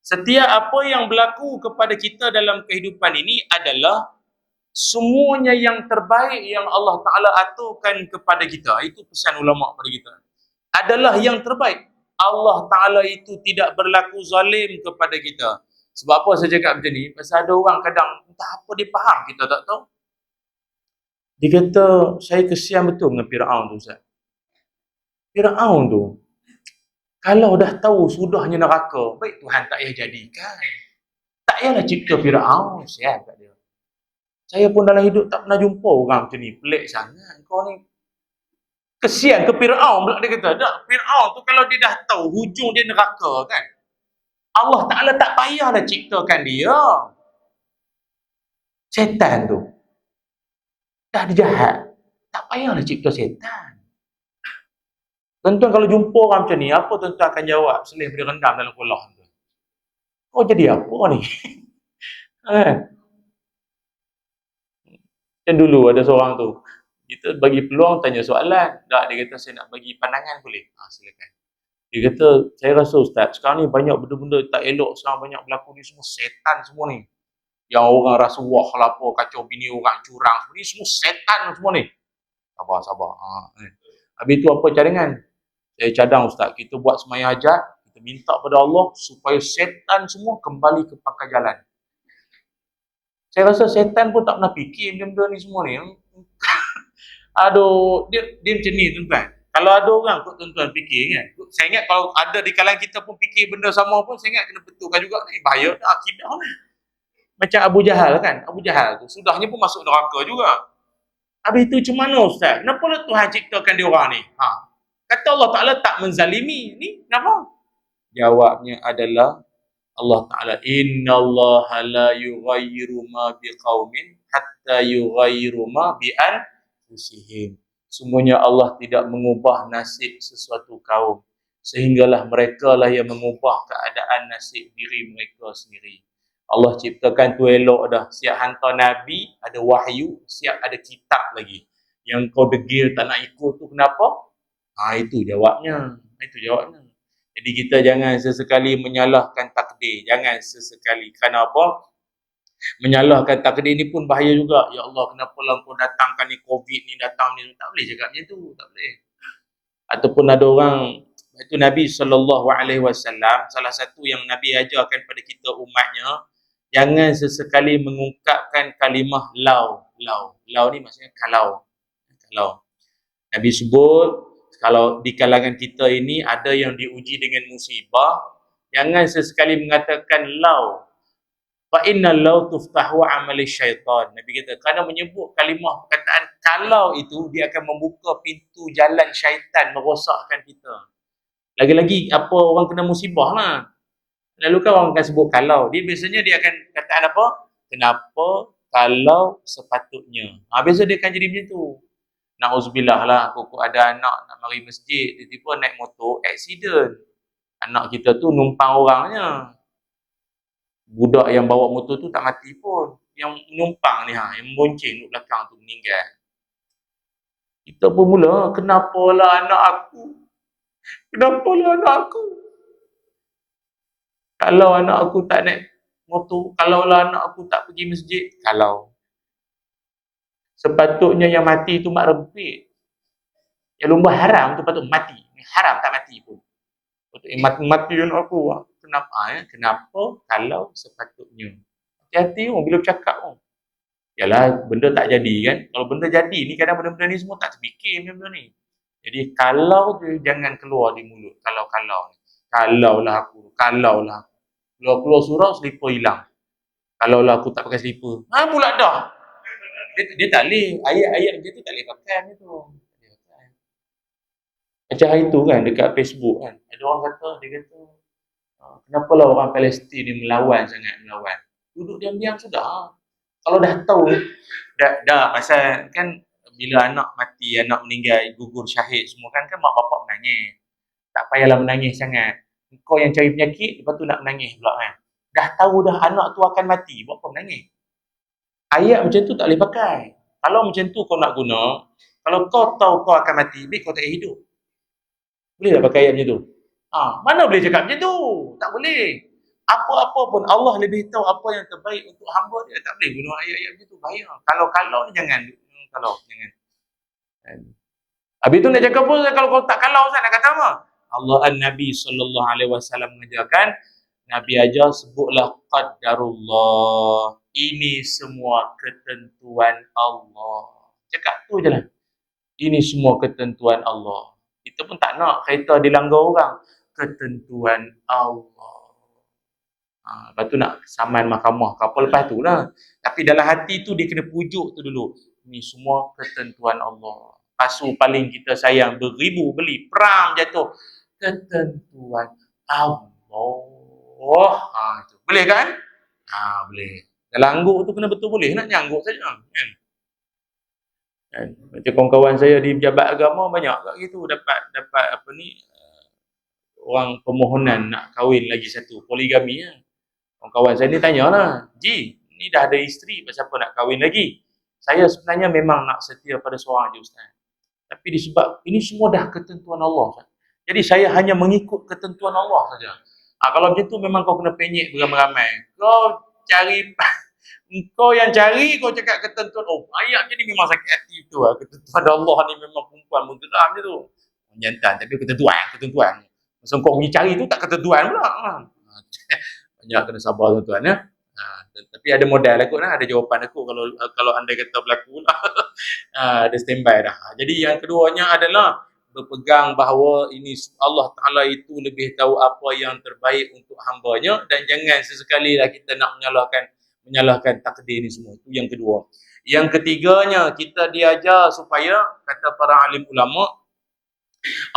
setiap apa yang berlaku kepada kita dalam kehidupan ini adalah semuanya yang terbaik yang Allah Ta'ala aturkan kepada kita. Itu pesan ulama pada kita. Adalah yang terbaik. Allah Ta'ala itu tidak berlaku zalim kepada kita. Sebab apa saya cakap macam ni? Pasal ada orang kadang entah apa dia faham, kita tak tahu. Dia kata, saya kesian betul dengan Fir'aun tu Ustaz. Fir'aun tu, Kalau dah tahu sudahnya neraka, baik Tuhan tak payah jadikan. Tak payahlah cipta Firaun, siap kat dia. Saya pun dalam hidup tak pernah jumpa orang macam ni. Pelik sangat. Kau ni kesian ke Firaun pula dia kata. Tak, Firaun tu kalau dia dah tahu hujung dia neraka kan. Allah Ta'ala tak payahlah ciptakan dia. Setan tu. Dah dia jahat. Tak payahlah cipta setan. Tuan-tuan kalau jumpa orang macam ni, apa tuan-tuan akan jawab selain dia rendam dalam kolah tu? Kau jadi apa ni? Kan dulu ada seorang tu, kita bagi peluang tanya soalan. Tak, dia kata saya nak bagi pandangan boleh? Silakan. Dia kata, saya rasa Ustaz, sekarang ni banyak benda-benda tak elok, sekarang banyak berlaku ni semua setan semua ni. Yang orang rasuah lah apa, kacau bini orang, curang, ni semua setan semua ni. Sabar. Habis tu apa cadangan? Saya cadang Ustaz, kita buat sembahyang hajat, kita minta pada Allah supaya setan semua kembali ke pangkal jalan. Saya rasa setan pun tak pernah fikir benda-benda ni semua ni. Aduh, dia macam ni tuan-tuan. Kalau ada orang kot tuan-tuan fikir kan. Saya ingat kalau ada di kalangan kita pun fikir benda sama pun, saya ingat kena betulkan juga ni. Bahaya dah akidah ni. Macam Abu Jahal kan. Abu Jahal tu sudahnya pun masuk neraka juga. Habis itu macam mana Ustaz? Kenapa lah Tuhan ciptakan dia orang ni? Kata Allah Ta'ala tak menzalimi. Ni kenapa? Jawabnya adalah Allah Ta'ala, Inna Allah la yughayyiru ma biqaumin hatta yughayyiru ma bi anfusihim. Sungguhnya Allah tidak mengubah nasib sesuatu kaum sehinggalah mereka lah yang mengubah keadaan nasib diri mereka sendiri. Allah ciptakan tu elok dah. Siap hantar Nabi, ada wahyu, siap ada kitab lagi. Yang kau degil tak nak ikut tu kenapa? Itu jawabnya. Jadi kita jangan sesekali menyalahkan takdir. Jangan sesekali. Kerana apa? Menyalahkan takdir ni pun bahaya juga. Ya Allah, kenapa lah kau datangkan ni COVID ni, datang ni. Tak boleh cakap macam tu. Tak boleh. Ataupun ada orang, itu Nabi SAW, salah satu yang Nabi ajarkan pada kita umatnya, jangan sesekali mengungkapkan kalimah lau. Lau ni maksudnya kalau. Nabi sebut, kalau di kalangan kita ini ada yang diuji dengan musibah, jangan sesekali mengatakan lau. Fa inna lau tuftahu amali syaitan. Nabi kata, kerana menyebut kalimah perkataan kalau itu, dia akan membuka pintu jalan syaitan merosakkan kita. Lagi-lagi apa orang kena musibah lah. Lalu kan orang akan sebut kalau. Dia biasanya dia akan kataan apa? Kenapa kalau sepatutnya. Biasa dia akan jadi macam tu. Na'udzubillah lah, kok ada anak nak mari masjid, tiba-tiba naik motor, accident. Anak kita tu numpang orangnya. Budak yang bawa motor tu tak mati pun. Yang numpang ni, yang membonceng duduk belakang tu meninggal. Kita pun mula, kenapalah anak aku? Kalau anak aku tak naik motor, kalaulah anak aku tak pergi masjid, kalau. Sepatutnya yang mati tu mak rempit. Yang lumba haram tu patut mati. Haram tak mati pun. Mati anak aku. Kenapa? Kenapa kalau sepatutnya? Hati-hati bila bercakap. Yalah, benda tak jadi kan. Kalau benda jadi ni, kadang benda-benda ni semua tak terfikir benda ni. Jadi kalau tu jangan keluar di mulut. Kalaulah aku. Keluar surau, selipar hilang. Kalaulah aku tak pakai selipar. Pula dah. Dia tak boleh. Ayat-ayat macam tu tak boleh pakai macam tu. Macam hari tu kan dekat Facebook kan. Ada orang kata, kenapa lah orang Palestin ni melawan. Duduk diam-diam sudah. Kalau dah tahu, dah pasal kan bila anak mati, anak meninggal, gugur syahid semua kan mak bapak menangis. Tak payahlah menangis sangat. Kau yang cari penyakit, lepas tu nak menangis pula kan. Dah tahu dah anak tu akan mati, buat apa menangis? Ayat macam tu tak boleh pakai. Kalau macam tu kau nak guna, kalau kau tahu kau akan mati, baik kau tak hidup. Boleh tak pakai ayat macam tu? Mana boleh cakap macam tu? Tak boleh. Apa-apa pun Allah lebih tahu apa yang terbaik untuk hamba dia. Tak boleh guna ayat-ayat macam tu. Bahaya. Kalau ni jangan. Jangan. Habis tu nak cakap pun kalau kau tak kalau Ustaz nak kata apa? Allah Nabi SAW mengajarkan, Nabi ajar sebutlah qadarullah. Ini semua ketentuan Allah. Cakap tu je lah. Ini semua ketentuan Allah. Kita pun tak nak kereta dilanggar orang. ketentuan Allah. Lepas tu nak saman mahkamah ke apa lepas tu lah. Tapi dalam hati tu dia kena pujuk tu dulu. Ni semua ketentuan Allah. Pasu paling kita sayang beribu beli, perang jatuh. Ketentuan Allah. Itu. Boleh kan? Boleh. Dalam angguk tu kena betul boleh nak nyangguk saja. Kan? Macam kawan-kawan saya di pejabat agama banyak kat gitu dapat apa ni orang permohonan nak kahwin lagi satu, poligami ya. Kawan saya ni tanyalah, "Ji, ni dah ada isteri, pasal apa nak kahwin lagi?" Saya sebenarnya memang nak setia pada seorang je Ustaz. Tapi disebab ini semua dah ketentuan Allah. Ustaz. Jadi saya hanya mengikut ketentuan Allah saja. Kalau macam tu memang kau kena penyek beramai-ramai. Kau cari kau yang cari, kau cakap ketentuan. Ayat je ni memang sakit hati tu lah. Ketentuan Allah ni memang perempuan menggeram je tu. Jantan, tapi ketentuan. Masa kau pergi cari tu tak ketentuan pula. Banyak kena sabar tuan-tuan ya. Tapi ada modal aku lah, ada jawapan aku kalau anda kata berlaku lah. Ada standby dah. Jadi yang keduanya adalah berpegang bahawa ini Allah Ta'ala itu lebih tahu apa yang terbaik untuk hambanya dan jangan sesekali lah kita nak menyalahkan takdir ni semua. Itu yang kedua. Yang ketiganya kita diajar supaya kata para alim ulama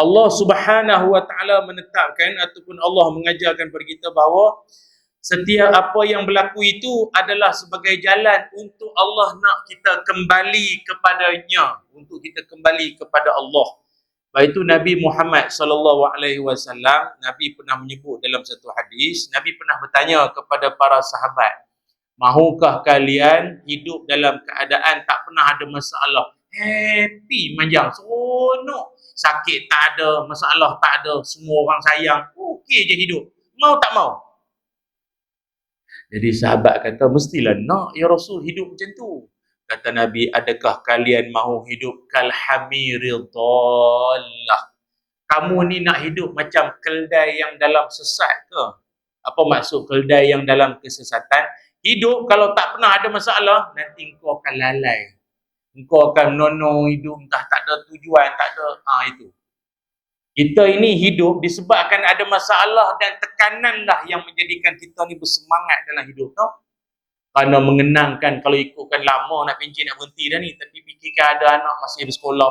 Allah Subhanahu Wa Ta'ala menetapkan ataupun Allah mengajarkan kepada kita bahawa setiap apa yang berlaku itu adalah sebagai jalan untuk Allah nak kita kembali kepadanya, untuk kita kembali kepada Allah. Baik itu Nabi Muhammad sallallahu alaihi wasallam, Nabi pernah menyebut dalam satu hadis, Nabi pernah bertanya kepada para sahabat, "Mahukah kalian hidup dalam keadaan tak pernah ada masalah? Happy, manjang, seronok, sakit tak ada, masalah tak ada, semua orang sayang, okey je hidup. Mau tak mau?" Jadi sahabat kata, "Mestilah nak ya Rasul hidup macam tu." Kata Nabi, "Adakah kalian mahu hidup kalhamiril dhallah? Kamu ni nak hidup macam keldai yang dalam sesat ke?" Apa maksud keldai yang dalam kesesatan? Hidup kalau tak pernah ada masalah, nanti kau akan lalai. Engkau akan menonong hidup, entah tak ada tujuan, tak ada, itu. Kita ini hidup disebabkan ada masalah dan tekanan lah yang menjadikan kita ni bersemangat dalam hidup tau. Kerana mengenangkan kalau ikutkan lama nak pencet nak berhenti dah ni, tapi fikirkan ada anak masih bersekolah,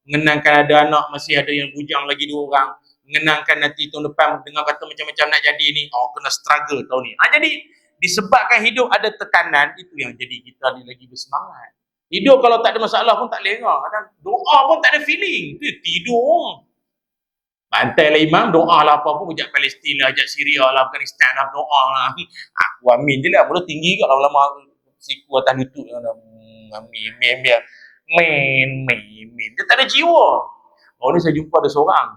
mengenangkan ada anak masih ada yang bujang lagi 2 orang, mengenangkan nanti tahun depan dengar kata macam-macam nak jadi ni, kena struggle tahun ni. Jadi disebabkan hidup ada tekanan, itu yang jadi kita ni lagi bersemangat. Hidup kalau tak ada masalah pun tak lera, dan doa pun tak ada feeling, tu tidur. Bantai lah imam, doa lah apa pun, ajak Palestin lah, ajak Syria lah, Afghanistan lah, doa lah. Aku amin je lah, mula tinggi kat lama-lama siku atas lutut. Amin. Dia tak ada jiwa. Ni saya jumpa ada seorang.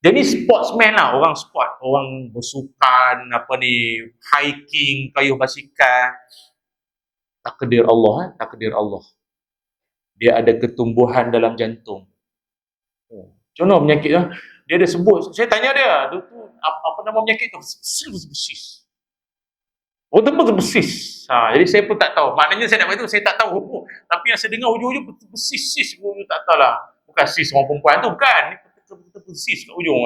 Dia ni sportsman lah, orang sport. Orang bersukan, hiking, kayuh basikal. Takdir Allah. Dia ada ketumbuhan dalam jantung. Macam mana penyakit tu? Dia ada sebut. Saya tanya dia tu apa nama penyakit tu? Bersis. Bersis. Jadi saya pun tak tahu. Maknanya saya nak beritahu, saya tak tahu. Tapi yang saya dengar hujung-hujung bersis. Tak tahu lah. Bukan sis orang perempuan tu, bukan. Ini bersis kat hujung.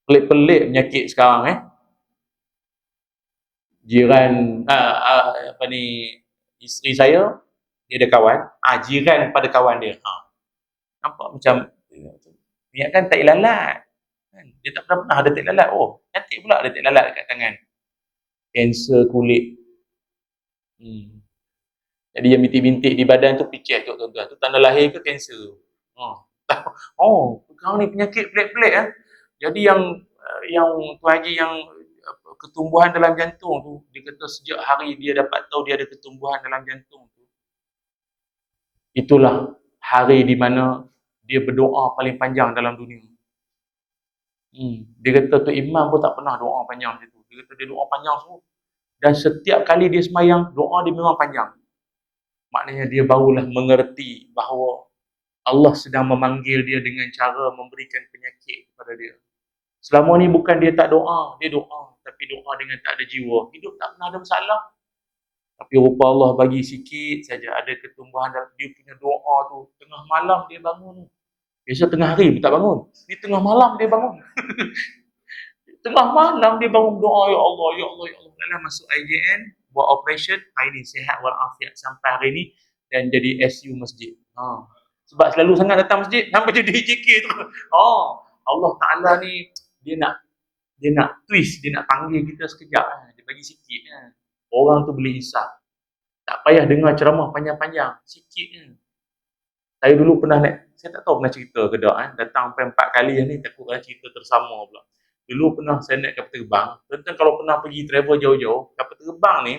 Pelik-pelik penyakit sekarang. Jiran, isteri saya, dia ada kawan. Jiran pada kawan dia. Nampak macam minyak kan tak lalat. Dia tak pernah ada tak lalat. Cantik pula ada tak lalat dekat tangan. Kanser kulit. Jadi yang bintik-bintik di badan tu picit tu tuan-tuan. Tu tanda lahir ke kanser? Kau ni penyakit pelik-pelik. Jadi yang Tuan Haji yang ketumbuhan dalam jantung tu, dia kata sejak hari dia dapat tahu dia ada ketumbuhan dalam jantung tu, itulah hari di mana dia berdoa paling panjang dalam dunia. Dia kata tu imam pun tak pernah doa panjang macam tu. Dia kata dia doa panjang semua. Dan setiap kali dia semayang, doa dia memang panjang. Maknanya dia barulah mengerti bahawa Allah sedang memanggil dia dengan cara memberikan penyakit kepada dia. Selama ni bukan dia tak doa, dia doa. Tapi doa dengan tak ada jiwa. Hidup tak pernah ada masalah. Tapi rupa Allah bagi sikit saja ada ketumbuhan dalam dia punya doa tu. Tengah malam dia bangun. Biasa tengah hari pun tak bangun. Ni tengah malam dia bangun. Tengah malam dia bangun doa, ya Allah, ya Allah, ya Allah. Dalam masuk IJN, buat operation, hari ni sihat walafiat sampai hari ni dan jadi SU masjid. Sebab selalu sangat datang masjid, sampai jadi JK tu. Allah Ta'ala ni, dia nak twist, dia nak panggil kita sekejap. Dia bagi sikit. Orang tu boleh insaf. Tak payah dengar ceramah panjang-panjang. Sikit je. Saya dulu pernah saya tak tahu pernah cerita ke tak. Datang sampai 4 kali ni, takut cerita tersama pula. Dulu pernah saya naik kapal terbang. Tentang kalau pernah pergi travel jauh-jauh, kapal terbang ni,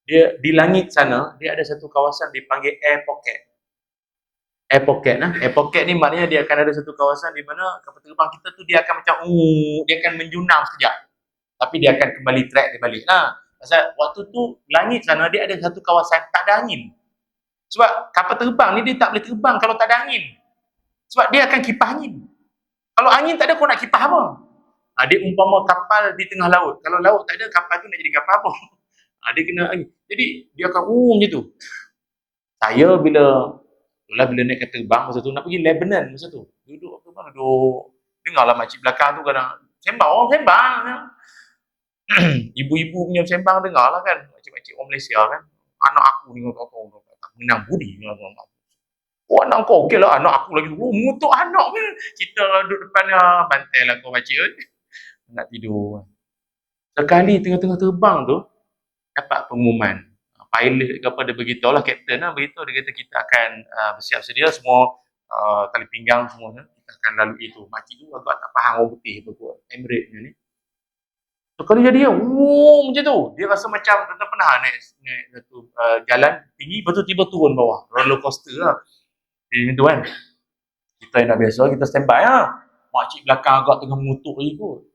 dia di langit sana, dia ada satu kawasan dipanggil air pocket. Air pocket. Air pocket ni maknanya dia akan ada satu kawasan di mana kapal terbang kita tu dia akan macam, dia akan menjunam sekejap. Tapi dia akan kembali track dia balik. Pasal waktu tu, langit sana dia ada satu kawasan tak ada angin. Sebab kapal terbang ni dia tak boleh terbang kalau tak ada angin. Sebab dia akan kipas angin. Kalau angin tak ada, kau nak kipas apa? Dia umpama kapal di tengah laut. Kalau laut tak ada, kapal tu nak jadi kapal apa? Dia kena angin. Jadi, dia akan macam tu. Saya bila naik kapal terbang masa tu, nak pergi Lebanon masa tu. Duduk. Dengarlah makcik belakang tu kadang sembang. Ibu-ibu punya sembang dengarlah kan. Makcik-makcik orang Malaysia kan. Anak aku ni tak menang budi. Anak kau okey lah, anak aku lagi mengutuk anak ni. Kita duduk depan bantai lah kau makcik. Nak tidur. Sekali tengah-tengah terbang tu, dapat pengumuman. Pilot ke apa dia beritahu lah, kapten lah beritahu, dia kata kita akan bersiap sedia semua tali pinggang semua kita akan lalui itu. Makcik tu agak tak faham orang putih apa buat Emirates ni. Sekali jadi macam tu. Dia rasa macam kita pernah naik satu jalan tinggi, lepas tu tiba turun bawah. Roller coaster lah. Jadi tu kan. Kita yang dah biasa, kita standby lah. Makcik belakang agak tengah mengutuk lagi kot.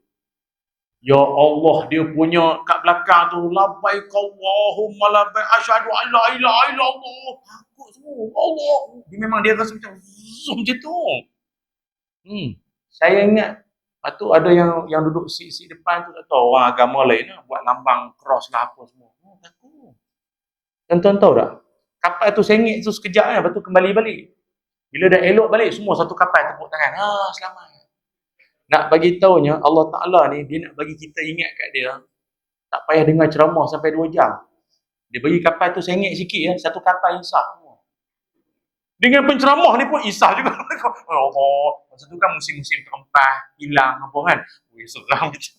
Ya Allah, dia punya kat belakang tu, labbaik Allahumma labbaik, asyhadu an la ilaha illallah. Takut semua. Allah. Dia memang dia rasa macam macam tu. Saya ingat, lepas tu ada yang duduk seat depan tu, tak tahu orang agama lain lah, buat lambang cross lah apa semua. Takut. Dan tuan tahu tak? Kapal tu sengit tu sekejap kan, lepas tu kembali balik. Bila dah elok balik, semua satu kapal tepuk tangan. Selamat. Nak bagi tahunya Allah Ta'ala ni, dia nak bagi kita ingat kat dia, tak payah dengar ceramah sampai 2 jam. Dia bagi kapal tu sengit sikit ya, satu kapal insaf. Dengan penceramah ni pun insaf juga. Masa tu kan musim-musim terempah, hilang apa kan. Seram macam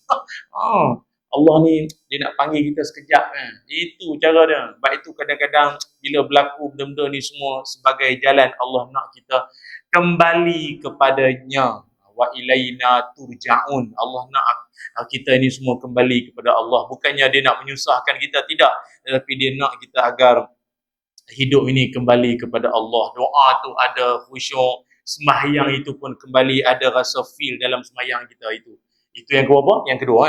Allah ni, dia nak panggil kita sekejap kan. Itu cara dia. Sebab itu kadang-kadang bila berlaku benda-benda ni semua sebagai jalan Allah nak kita kembali kepadanya. Wa ilaina turja'un. Allah nak kita ni semua kembali kepada Allah. Bukannya dia nak menyusahkan kita, tidak. Tetapi dia nak kita agar hidup ini kembali kepada Allah. Doa tu ada khusyuk. Sembahyang itu pun kembali ada rasa feel dalam sembahyang kita itu. Itu yang keberapa? Yang kedua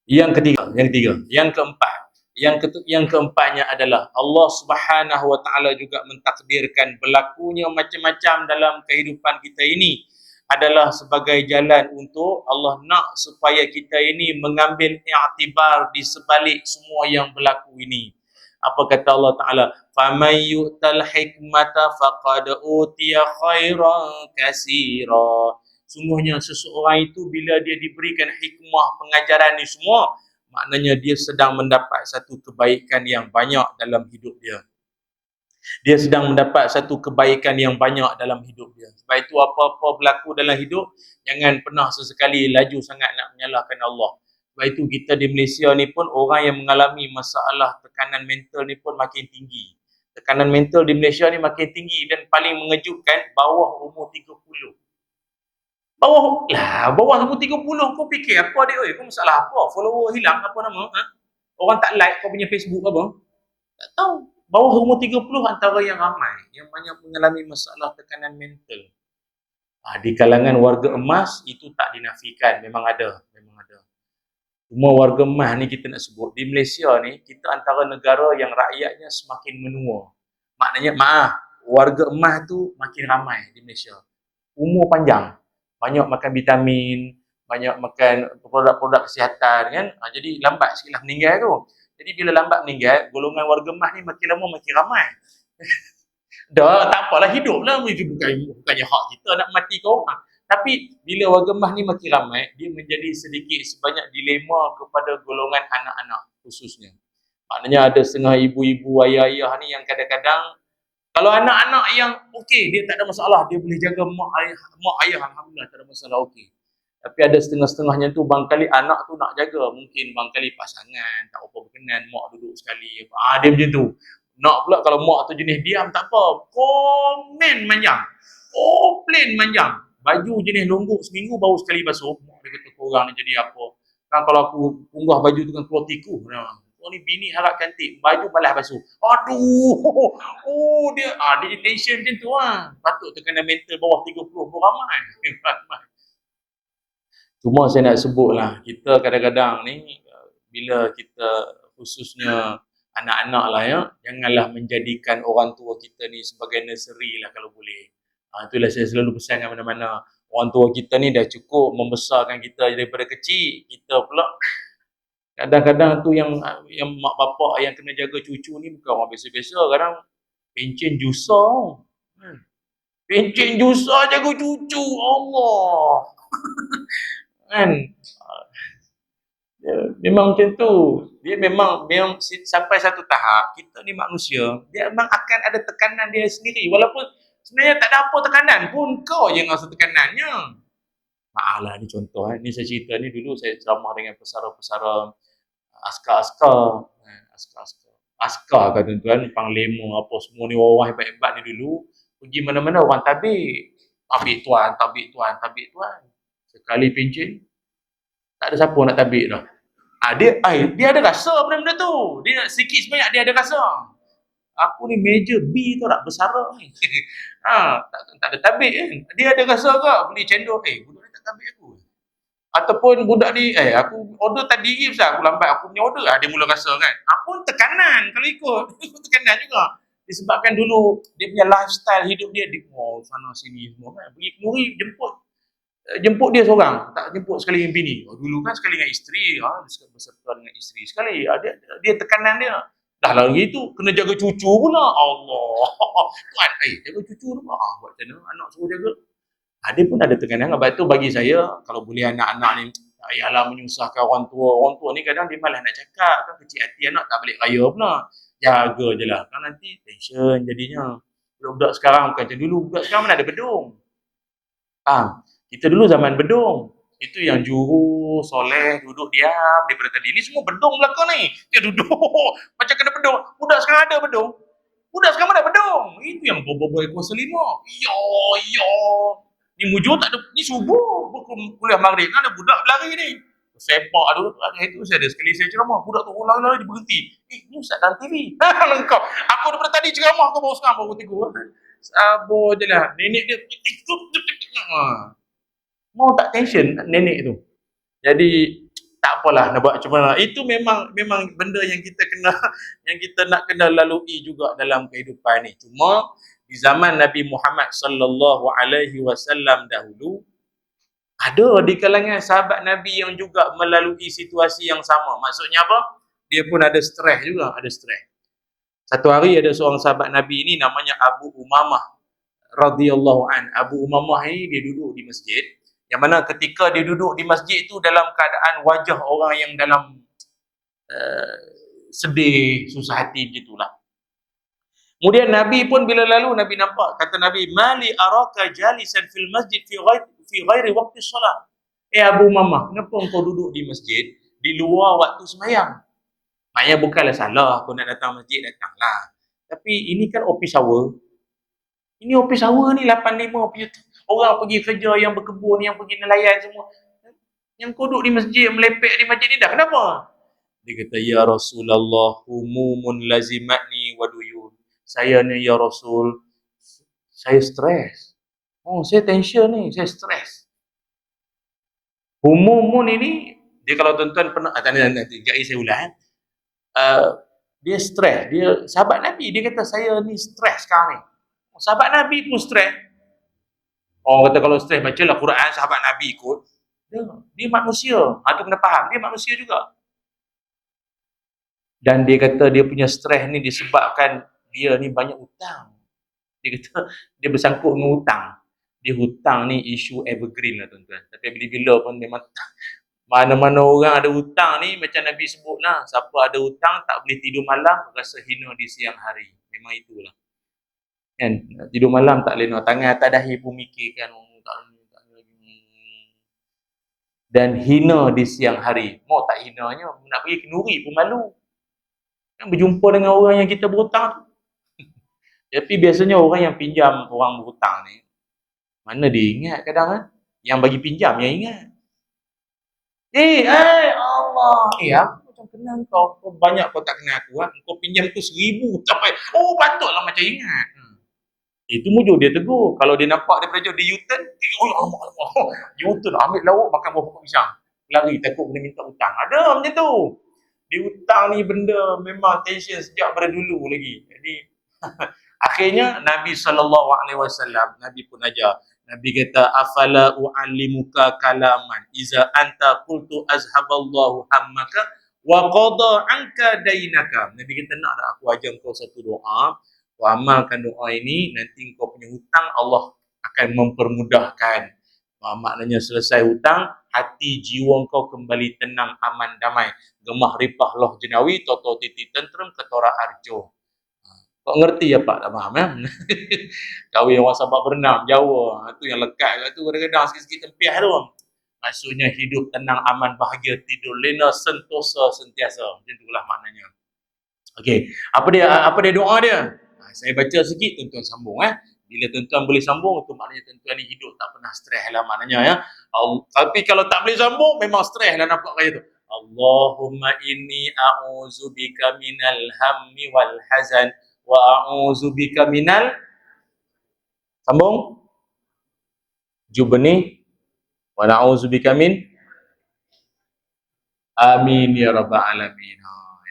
Yang ketiga. Yang keempat. Yang keempatnya adalah Allah Subhanahu Wa Taala juga mentakdirkan berlakunya macam-macam dalam kehidupan kita ini adalah sebagai jalan untuk Allah nak supaya kita ini mengambil i'tibar di sebalik semua yang berlaku ini. Apa kata Allah Ta'ala? فَمَنْ يُؤْتَ الْحِكْمَةَ فَقَدْ أُوتِيَ خَيْرًا كَثِيرًا. Sungguhnya seseorang itu bila dia diberikan hikmah pengajaran ni semua, maknanya dia sedang mendapat satu kebaikan yang banyak dalam hidup dia. Dia sedang mendapat satu kebaikan yang banyak dalam hidup dia. Sebab itu apa-apa berlaku dalam hidup, jangan pernah sesekali laju sangat nak menyalahkan Allah. Sebab itu kita di Malaysia ni pun orang yang mengalami masalah tekanan mental ni pun makin tinggi. Tekanan mental di Malaysia ni makin tinggi dan paling mengejutkan bawah umur 30. Bawah umur 30 kau fikir apa adik? Kau masalah apa? Follower hilang apa nama? Orang tak like kau punya Facebook apa? Tak tahu. Bawah umur 30 antara yang ramai yang banyak mengalami masalah tekanan mental. Di kalangan warga emas itu tak dinafikan, memang ada. Cuma warga emas ni kita nak sebut, di Malaysia ni kita antara negara yang rakyatnya semakin menua. Maknanya warga emas tu makin ramai di Malaysia. Umur panjang, banyak makan vitamin, banyak makan produk-produk kesihatan kan. Jadi lambat sikitlah meninggal tu. Jadi bila lambat meninggal, golongan warga emas ni makin lama makin ramai. Dah, tak apalah, hiduplah. Bukannya hak kita nak mati ke orang. Tapi bila warga mah ni makin ramai, dia menjadi sedikit sebanyak dilema kepada golongan anak-anak khususnya. Maknanya ada setengah ibu-ibu, ayah-ayah ni yang kadang-kadang, kalau anak-anak yang okey, dia tak ada masalah, dia boleh jaga mak ayah, alhamdulillah, tak ada masalah, okey. Tapi ada setengah-setengahnya tu bangkali anak tu nak jaga, mungkin bangkali pasangan tak apa berkenan, mak duduk sekali. Dia macam tu. Nak pula kalau mak tu jenis diam tak apa, komen manjang. Komplain manjang. Baju jenis longgok seminggu baru sekali basuh. Mak dia kata korang ni jadi apa? Kan kalau aku unggah baju tu kan keluar tikus. Oh ni bini harap cantik, baju balas basuh. Aduh. Dia tension macam tu lah. Patut tekanan mental bawah 30 pun ramai. Cuma saya nak sebut lah, kita kadang-kadang ni bila kita khususnya anak-anak lah ya, janganlah menjadikan orang tua kita ni sebagai nursery lah kalau boleh. Itulah saya selalu pesan kat mana-mana. Orang tua kita ni dah cukup membesarkan kita daripada kecil. Kita pula kadang-kadang tu yang mak bapak yang kena jaga cucu ni bukan orang biasa-biasa. Kadang pencen jusa. Pencen jusa jaga cucu. Allah. Kan? Memang macam tu. Dia memang sampai satu tahap, kita ni manusia, dia memang akan ada tekanan dia sendiri. Walaupun sebenarnya tak ada apa tekanan pun, kau je yang rasa tekanannya. Maaflah ni contoh. Ni saya cerita ni dulu saya ceramah dengan pesara-pesara askar-askar. Askar kan tuan-tuan, panglima apa semua ni, orang hebat-hebat ni dulu. Pergi mana-mana orang tabik. Tabik tuan. Sekali pencen, tak ada siapa nak tabik dah. Dia ada rasa benda-benda tu. Dia sikit sebanyak dia ada rasa. Aku ni meja B tu tak bersara ni. Tak ada tabik kan. Dia ada rasa ke beli cendol, budak ni tak tabik aku. Ataupun budak ni, aku order tadi pasal aku lambat, aku punya order. Dia mula rasa kan. Pun tekanan kalau ikut tekanan juga. Disebabkan dulu dia punya lifestyle hidup dia di sana sini semua kan. Pergi kenuri jemput dia seorang, tak jemput sekali dengan bini. Dulu kan sekali dengan isteri, dia berserta dengan isteri sekali. Dia tekanan dia. Dah lagi tu kena jaga cucu pula. Allah. Tuan, jaga cucu tu. Buat macam mana anak suruh jaga. Dia pun ada tekanan. Sebab tu bagi saya, kalau boleh anak-anak ni tak payahlah menyusahkan orang tua. Orang tua ni kadang dia malas nak cakap. Kan kecil hati anak tak balik raya pula. Jaga je lah. Kan nanti tension jadinya. Budak-budak sekarang bukan macam dulu. Budak sekarang mana ada bedung. Kita dulu zaman bedung. Itu yang Juru, Soleh duduk diam daripada tadi. Ni semua bedung belakang ni. Dia duduk macam kena bedung. Budak sekarang ada bedung. Budak sekarang mana bedung. Itu yang bobo-bobo kuasa 5. Yo. Ni mujur tak ada. Ni subuh. Kuliah maghrib kan ada budak berlari ni. Sepak tu. Itu saya ada sekali saya ceramah. Budak tu lari-lari dia berhenti. Ni Ustaz dalam TV. Lengkap. Aku daripada tadi ceramah kau baru sekarang baru tegur. Sabar je lah. Nenek dia mau tak tension nenek tu. Jadi tak apalah nak buat macam mana. Itu memang benda yang kita nak kena lalui juga dalam kehidupan ni. Cuma di zaman Nabi Muhammad sallallahu alaihi wasallam dahulu ada di kalangan sahabat Nabi yang juga melalui situasi yang sama. Maksudnya apa? Dia pun ada stres juga, ada stres. Satu hari ada seorang sahabat Nabi ini namanya Abu Umamah radhiyallahu an. Abu Umamah ini dia duduk di masjid. Yang mana ketika dia duduk di masjid itu dalam keadaan wajah orang yang dalam sedih, susah hati begitulah. Kemudian Nabi pun bila lalu, Nabi nampak, kata Nabi, "Mali araka jalisan fil masjid fi ghairi waqti solat." Abu Umamah, kenapa engkau duduk di masjid di luar waktu sembahyang? Maknanya bukanlah salah kau nak datang masjid, datanglah. Tapi ini kan office hour. Ini office hour ni 8.5 punya. Orang pergi kerja, yang berkebun, yang pergi nelayan semua. Yang kau duduk di masjid, melepek di masjid ni dah. Kenapa? Dia kata, "Ya Rasulullah, humumun lazimatni wa duyun." Saya ni, ya Rasul, saya stres. Saya tension ni, saya stres. Humumun ini, dia kalau tuan-tuan pernah, nanti saya ulang. Dia stres. Dia sahabat Nabi, dia kata, saya ni stres sekarang ni. Sahabat Nabi pun stres. Orang kata kalau stres, bacalah Quran, sahabat Nabi ikut. Dia manusia. Itu kena faham. Dia manusia juga. Dan dia kata dia punya stres ni disebabkan dia ni banyak hutang. Dia kata dia bersangkut dengan hutang. Dia hutang ni isu evergreen lah tuan-tuan. Tapi bila-bila pun memang mana-mana orang ada hutang ni macam Nabi sebut lah. Siapa ada hutang tak boleh tidur malam, rasa hina di siang hari. Memang itulah. Kan? Tidur malam tak lena. Tangan atas dahi pun mikirkan. Dan hina di siang hari. Mau tak hinanya, nak pergi kenduri pun malu. Kan berjumpa dengan orang yang kita berhutang tu. Tapi biasanya orang yang pinjam orang berhutang ni, mana dia ingat kadang kan? Yang bagi pinjam yang ingat. Allah. Aku macam kenal kau banyak kau tak kenal aku kan? Kau pinjam tu 1,000 sampai. Oh patutlah macam ingat. Itu mujur dia tegur. Kalau dia nampak daripada jauh dia U-turn, U-turn ambil lauk makan buah pokok pisang. Lari takut kena minta hutang. Ada macam tu. Di hutang ni benda memang tension sejak pada dulu lagi. Jadi akhirnya Nabi SAW, Nabi pun ajar. Nabi kata, afala u'allimuka kalaman iza anta qultu azhaballahu hammaka wa qada anka dainaka. Nabi kata, nak tak aku ajar kau satu doa, kau amalkan doa ini, nanti kau punya hutang Allah akan mempermudahkan. Maknanya selesai hutang, hati jiwa kau kembali tenang, aman, damai. Gemah ripah loh jenawi, toto titi tentrem, ketora arjo. Kau ngerti ya Pak? Tak faham ya? Kahwin orang Sabak berenang, Jawa. Itu yang lekat kat tu kadang-kadang sikit-sikit tempiah tu. Maksudnya hidup tenang, aman, bahagia, tidur lena, sentosa, sentiasa. Macam itulah maknanya. Okey, apa dia doa dia? Saya baca sikit, tuan-tuan sambung. Bila tuan-tuan boleh sambung, tu maknanya tuan-tuan ni hidup tak pernah stres lah maknanya ya. Tapi kalau tak boleh sambung, memang stres lah nampak kaya tu. Allahumma inni a'udzubika minal hammi wal hazan wa a'udzubika minal sambung jubni wa na'udzubika min amin ya rabbal alamin.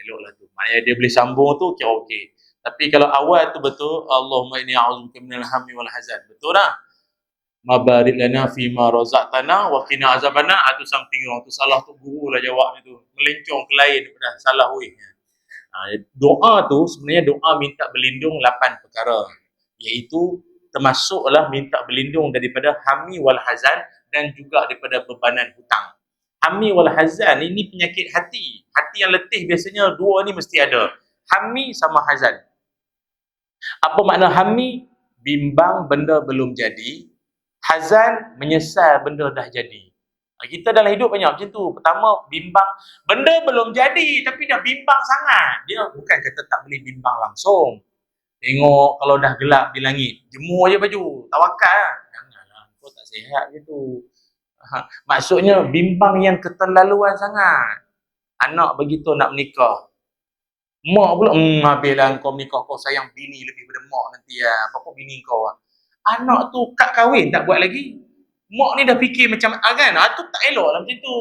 Eloklah tu. Maknanya dia boleh sambung tu kira okey. Tapi kalau awal tu betul, Allahumma inni a'udzubika minal hammi wal hazan. Betul tak? Mabarik lana fi ma razaqtana wa qina azabana. Itu something wrong. Tu salah tu guru lah jawabnya tu. Melencong ke lain dah salah weh. Doa tu sebenarnya doa minta berlindung 8 perkara. Iaitu termasuklah minta berlindung daripada hammi wal hazan dan juga daripada bebanan hutang. Hammi wal hazan ini penyakit hati. Hati yang letih biasanya dua ni mesti ada. Hammi sama hazan. Apa makna hammi? Bimbang benda belum jadi. Hazan menyesal benda dah jadi. Kita dalam hidup banyak macam tu. Pertama, bimbang. Benda belum jadi tapi dah bimbang sangat. Dia bukan kata tak boleh bimbang langsung. Tengok kalau dah gelap di langit, jemur je baju. Tawakal lah. Janganlah, kau tak sihat je tu. Maksudnya bimbang yang keterlaluan sangat. Anak begitu nak menikah. Mak pula, habislah kau menikah, kau sayang bini lebih daripada mak nanti ya. Apa bini kau lah. Anak tu kad kahwin tak buat lagi. Mak ni dah fikir macam kan, tu tak elok lah macam tu.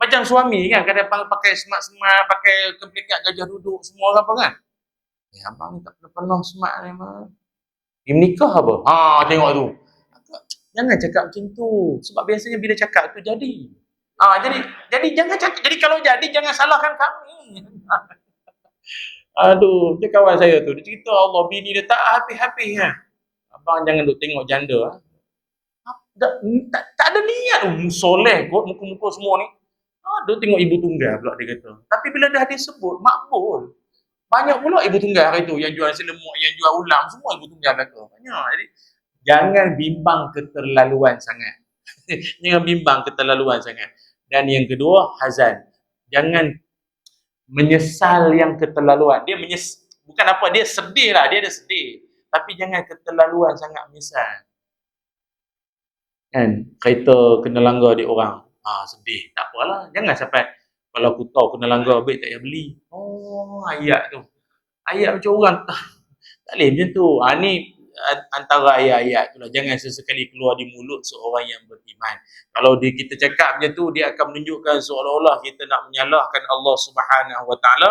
Macam suami kan, kadang pakai smart-smart, pakai kepelikat gajah duduk semua apa kan. Abang ni tak pernah smart ni mah. Dia menikah apa? Tengok tu. Jangan cakap macam tu. Sebab biasanya bila cakap tu jadi. Jadi jangan cakap. Jadi kalau jadi jangan salahkan kami. Aduh, dia kawan saya tu. Dia cerita Allah bini dia tak habis-habis kan. Abang jangan duk tengok janda. Tak ada niat soleh kot muka-muka semua ni. Duk tengok ibu tunggal pula dia kata. Tapi bila dah disebut makbul. Banyak pula ibu tunggal hari tu yang jual nasi lemak, yang jual ulam, semua ibu tunggal belaka. Banyak. Jadi jangan bimbang keterlaluan sangat. Jangan bimbang keterlaluan sangat. Dan yang kedua, hazan. Jangan menyesal yang keterlaluan. Dia bukan apa, dia sedih lah, dia ada sedih. Tapi jangan keterlaluan sangat menyesal. Kan, kereta kena langgar di orang. Sedih. Tak apalah. Jangan sampai kalau aku tahu kena langgar, baik tak payah beli. Ayat tu. Ayat macam orang. Tak boleh macam tu. Ni antara ayat-ayat tu lah. Jangan sesekali keluar di mulut seorang yang beriman. Kalau kita cakap macam tu, dia akan menunjukkan seolah-olah kita nak menyalahkan Allah Subhanahu Wa Taala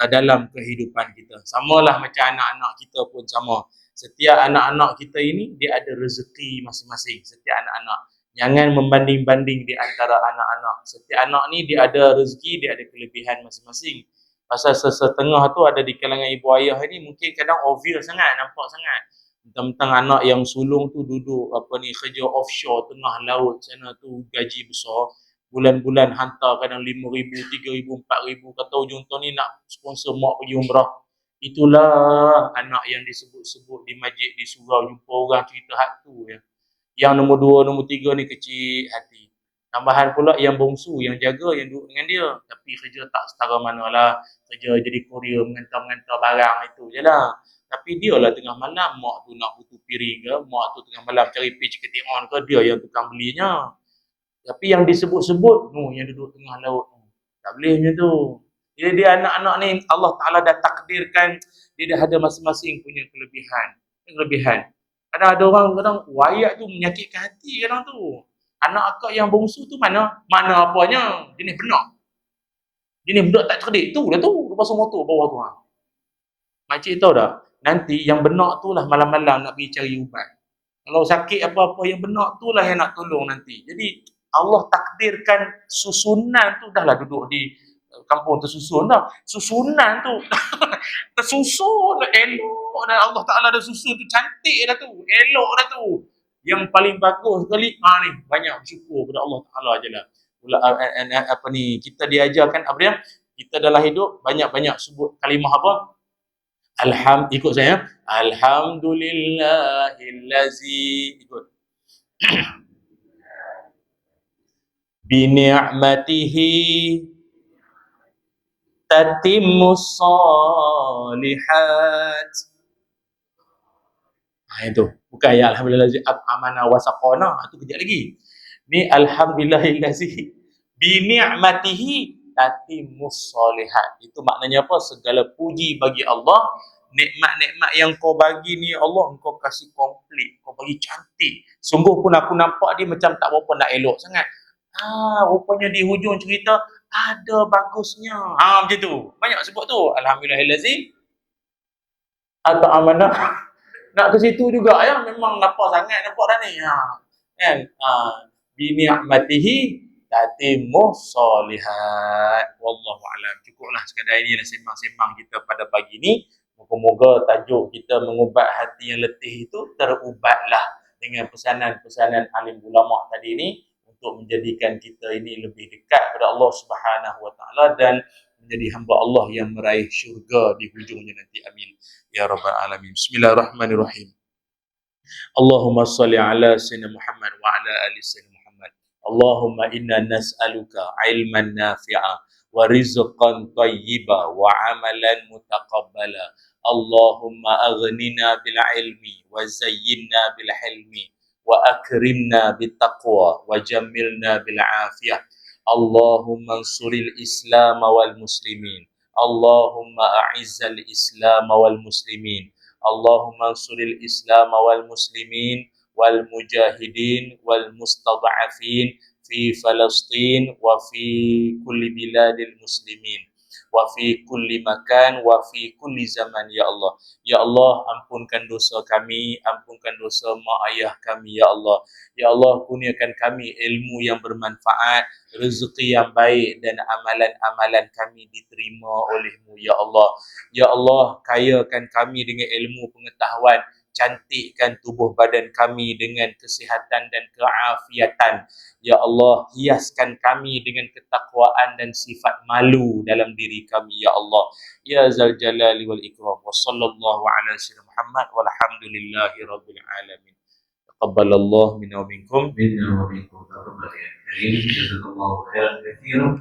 dalam kehidupan kita. Samalah macam anak-anak kita pun sama. Setiap anak-anak kita ini, dia ada rezeki masing-masing. Setiap anak-anak. Jangan membanding-banding di antara anak-anak. Setiap anak ni dia ada rezeki, dia ada kelebihan masing-masing. Pasal setengah tu ada di kalangan ibu ayah ni mungkin kadang ovil sangat, nampak sangat. Tentang anak yang sulung tu duduk kerja offshore tengah laut sana tu, gaji besar, bulan-bulan hantar kadang 5,000, 3,000, 4,000, kata hujung tahun ni nak sponsor mak pergi umrah. Itulah anak yang disebut-sebut di masjid, di surau, jumpa orang cerita hak tu ya. Yang nombor 2, nombor 3 ni kecil hati. Tambahan pula yang bongsu, yang jaga, yang duduk dengan dia. Tapi kerja tak setara manalah. Kerja jadi kurier, mengantar-mengantar barang itu je lah. Tapi dia lah tengah malam, mak tu nak butuh piring ke, mak tu tengah malam cari page ketik on ke, dia yang tukang belinya. Tapi yang disebut-sebut, yang duduk tengah laut. Tak boleh macam tu. Jadi dia anak-anak ni, Allah Ta'ala dah takdirkan, dia dah ada masing-masing punya kelebihan. Kadang ada orang kadang wayak tu menyakitkan hati kadang tu. Anak akak yang bongsu tu mana apanya, jenis benak. Jenis budak tak cerdik tu lah tu, lepas motor bawah tu. Makcik tahu tak, nanti yang benak tu lah malam-malam nak pergi cari ubat. Kalau sakit apa-apa yang benak tu lah yang nak tolong nanti. Jadi Allah takdirkan susunan tu dah lah duduk di kampung tersusun dah. Susunan tu tersusun elok dah, Allah Ta'ala dah susun tu, cantik dah tu, elok dah tu. Yang paling bagus sekali ni, banyak bersyukur kepada Allah Ta'ala je lah. Kita diajarkan apa dia? Kita dalam hidup banyak-banyak sebut kalimah apa? Ikut saya. Alhamdulillahillazi, ikut. Bi ni'matihi tatimmus salihat. Itu bukan ya alhamdulillahi amana wasaqana, itu kejap lagi. Ni alhamdulillahillazi bi ni'matihi tatimmus salihat. Itu maknanya apa? Segala puji bagi Allah, nikmat-nikmat yang kau bagi ni Allah, engkau kasih komplit, kau bagi cantik. Sungguh pun aku nampak dia macam tak berapa nak elok sangat. Rupanya di hujung cerita ada bagusnya. Macam tu. Banyak sebut tu. Alhamdulillahillazi atau amanah. Nak ke situ juga ya, memang nampak sangat nampak dah ni. Kan? Bi ni'matihi tatimmu sholihat. Wallahu alam. Cukuplah sekadar ini sembang-sembang kita pada pagi ni. Moga-moga tajuk kita mengubat hati yang letih itu terubatlah dengan pesanan-pesanan alim ulama tadi ni, untuk menjadikan kita ini lebih dekat kepada Allah Subhanahu Wa Taala dan menjadi hamba Allah yang meraih syurga di hujungnya nanti. Amin ya rabbal alamin. Bismillahirrahmanirrahim. Allahumma salli ala sayyidina Muhammad wa ala ali sayyidina Muhammad. Allahumma inna nas'aluka ilman nafi'a wa rizqan tayyiba wa amalan mutaqabbala. Allahumma aghnina bil ilmi wa zayyinna bil hilmi wa akrimna bit taqwa wa jammilna bil afiyah. Allahumma ansuril Islam wal muslimin. Allahumma a'izzal Islam wal muslimin. Allahumma ansuril Islam wal muslimin wal mujahidin wal mustad'afin fi Palestin wa fi kulli biladil muslimin wa fi kulli makan wa fi kulli zaman ya Allah. Ya Allah, ampunkan dosa kami, ampunkan dosa mak ayah kami ya Allah. Ya Allah, kurniakan kami ilmu yang bermanfaat, rezeki yang baik dan amalan-amalan kami diterima oleh-Mu ya Allah. Ya Allah, kayakan kami dengan ilmu pengetahuan, cantikkan tubuh badan kami dengan kesihatan dan keafiatan. Ya Allah, hiaskan kami dengan ketakwaan dan sifat malu dalam diri kami ya Allah. Ya Zal Jalali wal Ikram. Wa sallallahu ala sayyidina Muhammad walhamdulillahi rabbil alamin. Taqabbalallahu minna wa minkum. Minna wa minkum. Jazakallahu khairan katsiran.